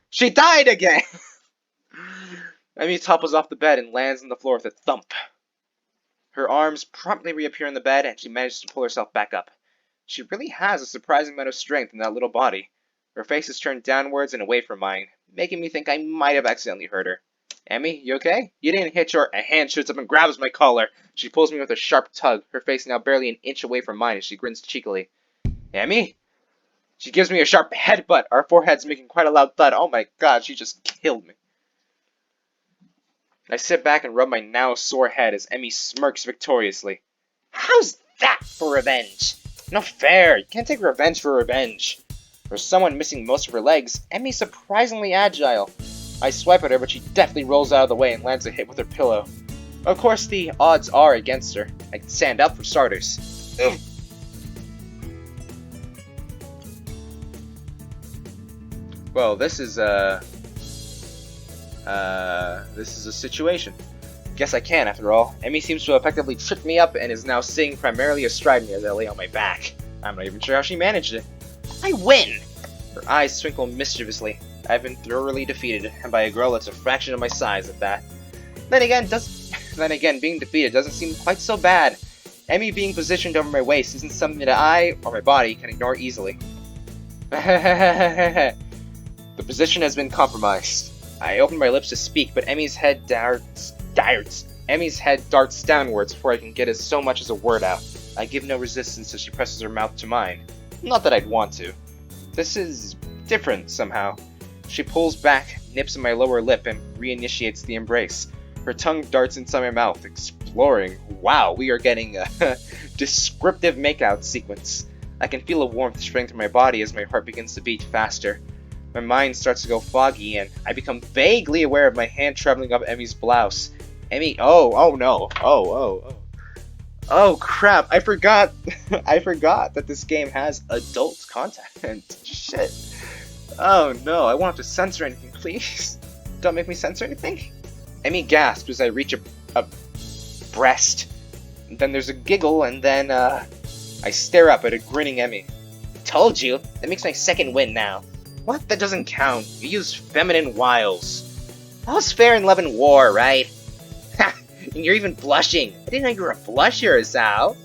She died again! Emmy topples off the bed and lands on the floor with a thump. Her arms promptly reappear in the bed and she manages to pull herself back up. She really has a surprising amount of strength in that little body. Her face is turned downwards and away from mine, making me think I might have accidentally hurt her. Emmy, you okay? You didn't hit your... A hand shoots up and grabs my collar. She pulls me with a sharp tug, her face now barely an inch away from mine as she grins cheekily. Emmy? She gives me a sharp headbutt, our foreheads making quite a loud thud. Oh my god, she just killed me. I sit back and rub my now sore head as Emmy smirks victoriously. How's that for revenge? No fair. You can't take revenge for revenge. For someone missing most of her legs, Emmy's surprisingly agile. I swipe at her, but she deftly rolls out of the way and lands a hit with her pillow. Of course, the odds are against her. I can stand up for starters. Ugh. Well, this is a situation. Guess I can, after all. Emmy seems to have effectively tripped me up and is now sitting primarily astride me as I lay on my back. I'm not even sure how she managed it. I win! Her eyes twinkle mischievously. I've been thoroughly defeated, and by a girl that's a fraction of my size at that. Then again, being defeated doesn't seem quite so bad. Emmy being positioned over my waist isn't something that I, or my body, can ignore easily. The position has been compromised. I open my lips to speak, but Emmy's head darts downwards before I can get so much as a word out. I give no resistance as she presses her mouth to mine. Not that I'd want to. This is different somehow. She pulls back, nips at my lower lip, and reinitiates the embrace. Her tongue darts inside my mouth, exploring. Wow, we are getting a descriptive makeout sequence. I can feel a warmth spreading through my body as my heart begins to beat faster. My mind starts to go foggy, and I become vaguely aware of my hand traveling up Emmy's blouse. Emmy, oh no, oh crap! I forgot that this game has adult content. Shit. Oh no, I won't have to censor anything, please. Don't make me censor anything. Emmy gasps as I reach a breast. And then there's a giggle, and then I stare up at a grinning Emmy. Told you, that makes my second win now. What? That doesn't count. You used feminine wiles. All's fair in love and war, right? Ha! And you're even blushing. I didn't know you were a blusher, Sal.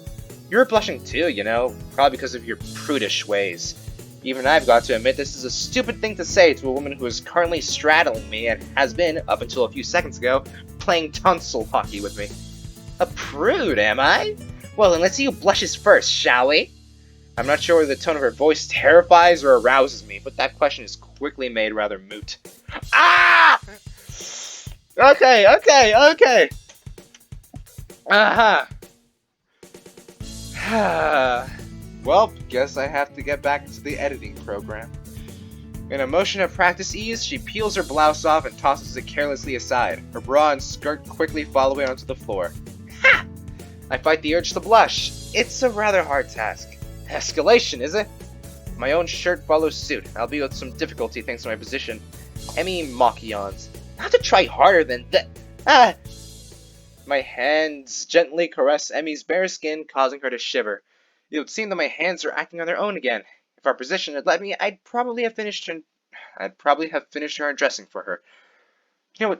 You're blushing too, you know, probably because of your prudish ways. Even I've got to admit this is a stupid thing to say to a woman who is currently straddling me and has been, up until a few seconds ago, playing tonsil hockey with me. A prude, am I? Well, then let's see who blushes first, shall we? I'm not sure whether the tone of her voice terrifies or arouses me, but that question is quickly made rather moot. Ah! Okay. Well, guess I have to get back into the editing program. In a motion of practice ease, she peels her blouse off and tosses it carelessly aside, her bra and skirt quickly following onto the floor. Ha! I fight the urge to blush. It's a rather hard task. Escalation, is it? My own shirt follows suit, albeit with some difficulty thanks to my position. Emmy mock yawns. Not to try harder than that. Ah! My hands gently caress Emmy's bare skin, causing her to shiver. It would seem that my hands are acting on their own again. If our position had let me, I'd probably have finished her undressing for her. You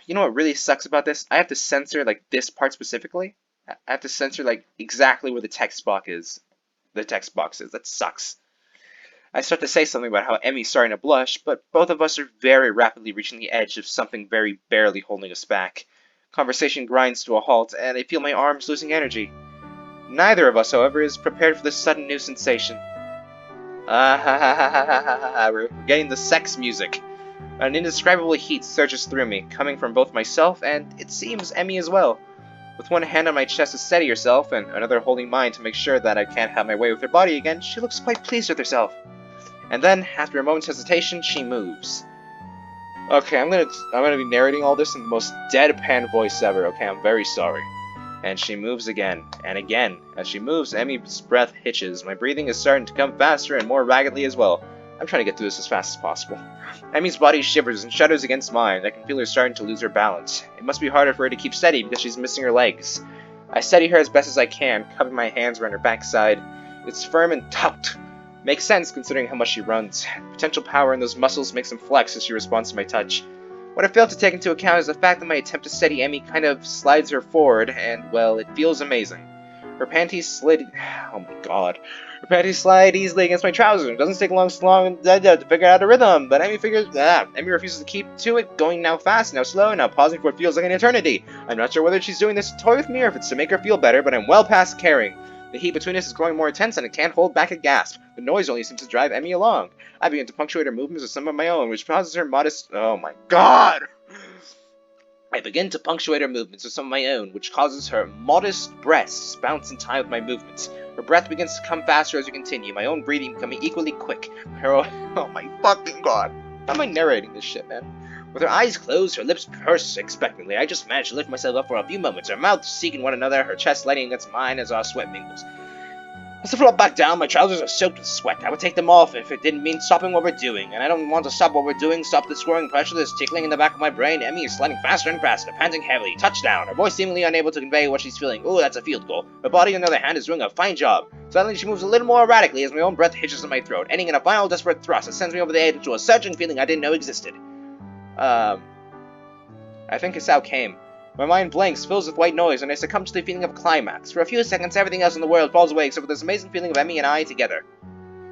know what really sucks about this? I have to censor like this part specifically. I have to censor like exactly where the text box is. That sucks. I start to say something about how Emmy's starting to blush, but both of us are very rapidly reaching the edge of something very barely holding us back. Conversation grinds to a halt, and I feel my arms losing energy. Neither of us, however, is prepared for this sudden new sensation. We're getting the sex music. An indescribable heat surges through me, coming from both myself and, it seems, Emmy as well. With one hand on my chest to steady herself, and another holding mine to make sure that I can't have my way with her body again, she looks quite pleased with herself. And then, after a moment's hesitation, she moves. Okay, I'm gonna be narrating all this in the most deadpan voice ever, okay? I'm very sorry. And she moves again, and again. As she moves, Emmy's breath hitches. My breathing is starting to come faster and more raggedly as well. I'm trying to get through this as fast as possible. Emmy's body shivers and shudders against mine. I can feel her starting to lose her balance. It must be harder for her to keep steady because she's missing her legs. I steady her as best as I can, cupping my hands around her backside. It's firm and taut. Makes sense considering how much she runs. Potential power in those muscles makes them flex as she responds to my touch. What I failed to take into account is the fact that my attempt to steady Emmy kind of slides her forward, and, well, it feels amazing. Her panties slid... Oh my god. Her panties slide easily against my trousers. It doesn't take long to figure out a rhythm, but Emmy refuses to keep to it, going now fast, now slow, now pausing for what feels like an eternity. I'm not sure whether she's doing this to toy with me or if it's to make her feel better, but I'm well past caring. The heat between us is growing more intense, and I can't hold back a gasp. The noise only seems to drive Emmy along. I begin to punctuate her movements with some of my own, which causes her modest... Oh my god! I begin to punctuate her movements with some of my own, which causes her modest breasts bounce in time with my movements. Her breath begins to come faster as we continue, my own breathing becoming equally quick. Oh my fucking god. How am I narrating this shit, man? With her eyes closed, her lips pursed expectantly, I just managed to lift myself up for a few moments, our mouths seeking one another, her chest lighting against mine as our sweat mingles. As I flop back down, my trousers are soaked with sweat. I would take them off if it didn't mean stopping what we're doing. And I don't want to stop what we're doing, stop the scoring pressure that's tickling in the back of my brain. Emmy is sliding faster and faster, panting heavily. Touchdown! Her voice seemingly unable to convey what she's feeling. Ooh, that's a field goal. Her body, on the other hand, is doing a fine job. Suddenly, she moves a little more erratically as my own breath hitches in my throat, ending in a final desperate thrust that sends me over the edge into a surging feeling I didn't know existed. I think it's how it came. My mind blanks, fills with white noise, and I succumb to the feeling of climax. For a few seconds, everything else in the world falls away except for this amazing feeling of Emmy and I together.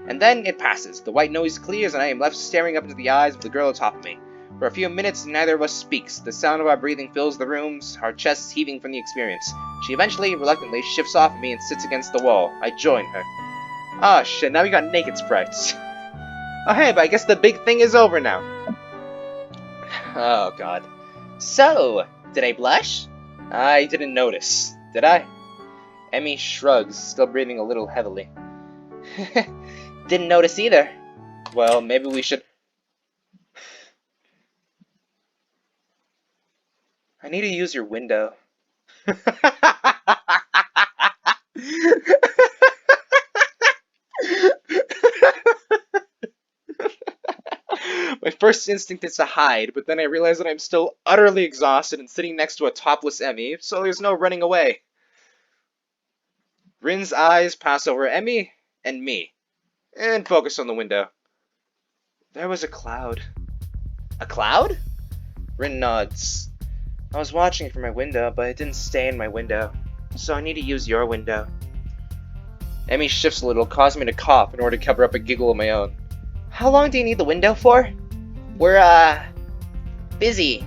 And then it passes. The white noise clears, and I am left staring up into the eyes of the girl atop of me. For a few minutes, neither of us speaks. The sound of our breathing fills the rooms, our chests heaving from the experience. She eventually, reluctantly, shifts off of me and sits against the wall. I join her. Ah, shit, now we got naked sprites. Oh, hey, but I guess the big thing is over now. Oh, God. So, did I blush? I didn't notice. Did I? Emmy shrugs, still breathing a little heavily. Didn't notice either. Well, maybe we should... I need to use your window. My first instinct is to hide, but then I realize that I'm still utterly exhausted and sitting next to a topless Emmy, so there's no running away. Rin's eyes pass over Emmy and me, and focus on the window. There was a cloud. A cloud? Rin nods. I was watching it from my window, but it didn't stay in my window, so I need to use your window. Emmy shifts a little, causing me to cough in order to cover up a giggle of my own. How long do you need the window for? We're, busy.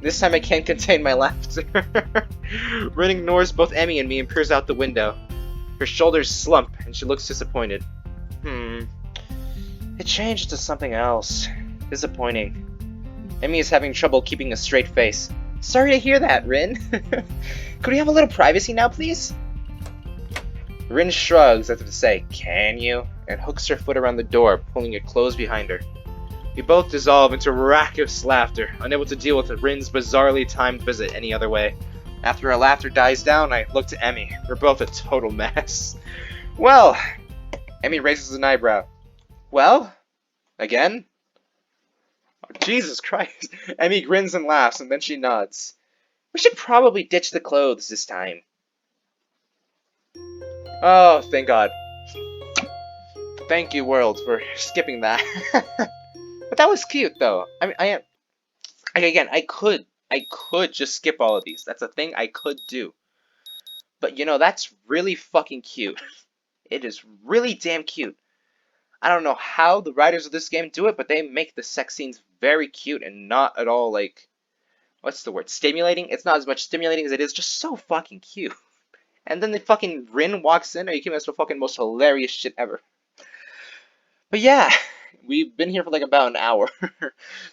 This time I can't contain my laughter. Rin ignores both Emmy and me and peers out the window. Her shoulders slump, and she looks disappointed. It changed to something else. Disappointing. Emmy is having trouble keeping a straight face. Sorry to hear that, Rin. Could we have a little privacy now, please? Rin shrugs as if to say, can you? And hooks her foot around the door, pulling it closed behind her. We both dissolve into raucous laughter, unable to deal with Rin's bizarrely timed visit any other way. After our laughter dies down, I look to Emmy. We're both a total mess. Well, Emmy raises an eyebrow. Well? Again? Oh, Jesus Christ. Emmy grins and laughs, and then she nods. We should probably ditch the clothes this time. Oh, thank God. Thank you, world, for skipping that. But that was cute, though. I mean, I could just skip all of these. That's a thing I could do. But, you know, that's really fucking cute. It is really damn cute. I don't know how the writers of this game do it, but they make the sex scenes very cute and not at all, like, what's the word? Stimulating? It's not as much stimulating as it is just so fucking cute. And then the fucking Rin walks in. Are you kidding me? That's the fucking most hilarious shit ever. But yeah, we've been here for like about an hour.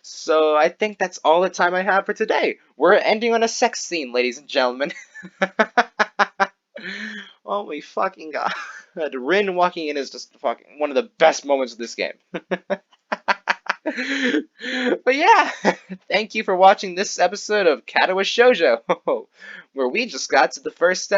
So I think that's all the time I have for today. We're ending on a sex scene, ladies and gentlemen. Oh my fucking god. Rin walking in is just fucking one of the best moments of this game. But yeah, thank you for watching this episode of Katawa Shoujo, where we just got to the first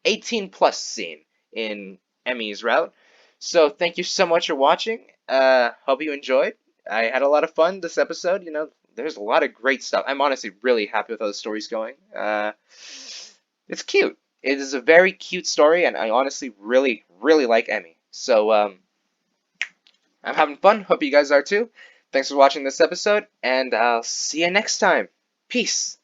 18 plus scene in Emmy's route. So thank you so much for watching. Hope you enjoyed. I had a lot of fun this episode. You know, there's a lot of great stuff. I'm honestly really happy with how the story's going. It's cute. It is a very cute story, and I honestly really, really like Emmy. So, I'm having fun. Hope you guys are too. Thanks for watching this episode, and I'll see you next time. Peace.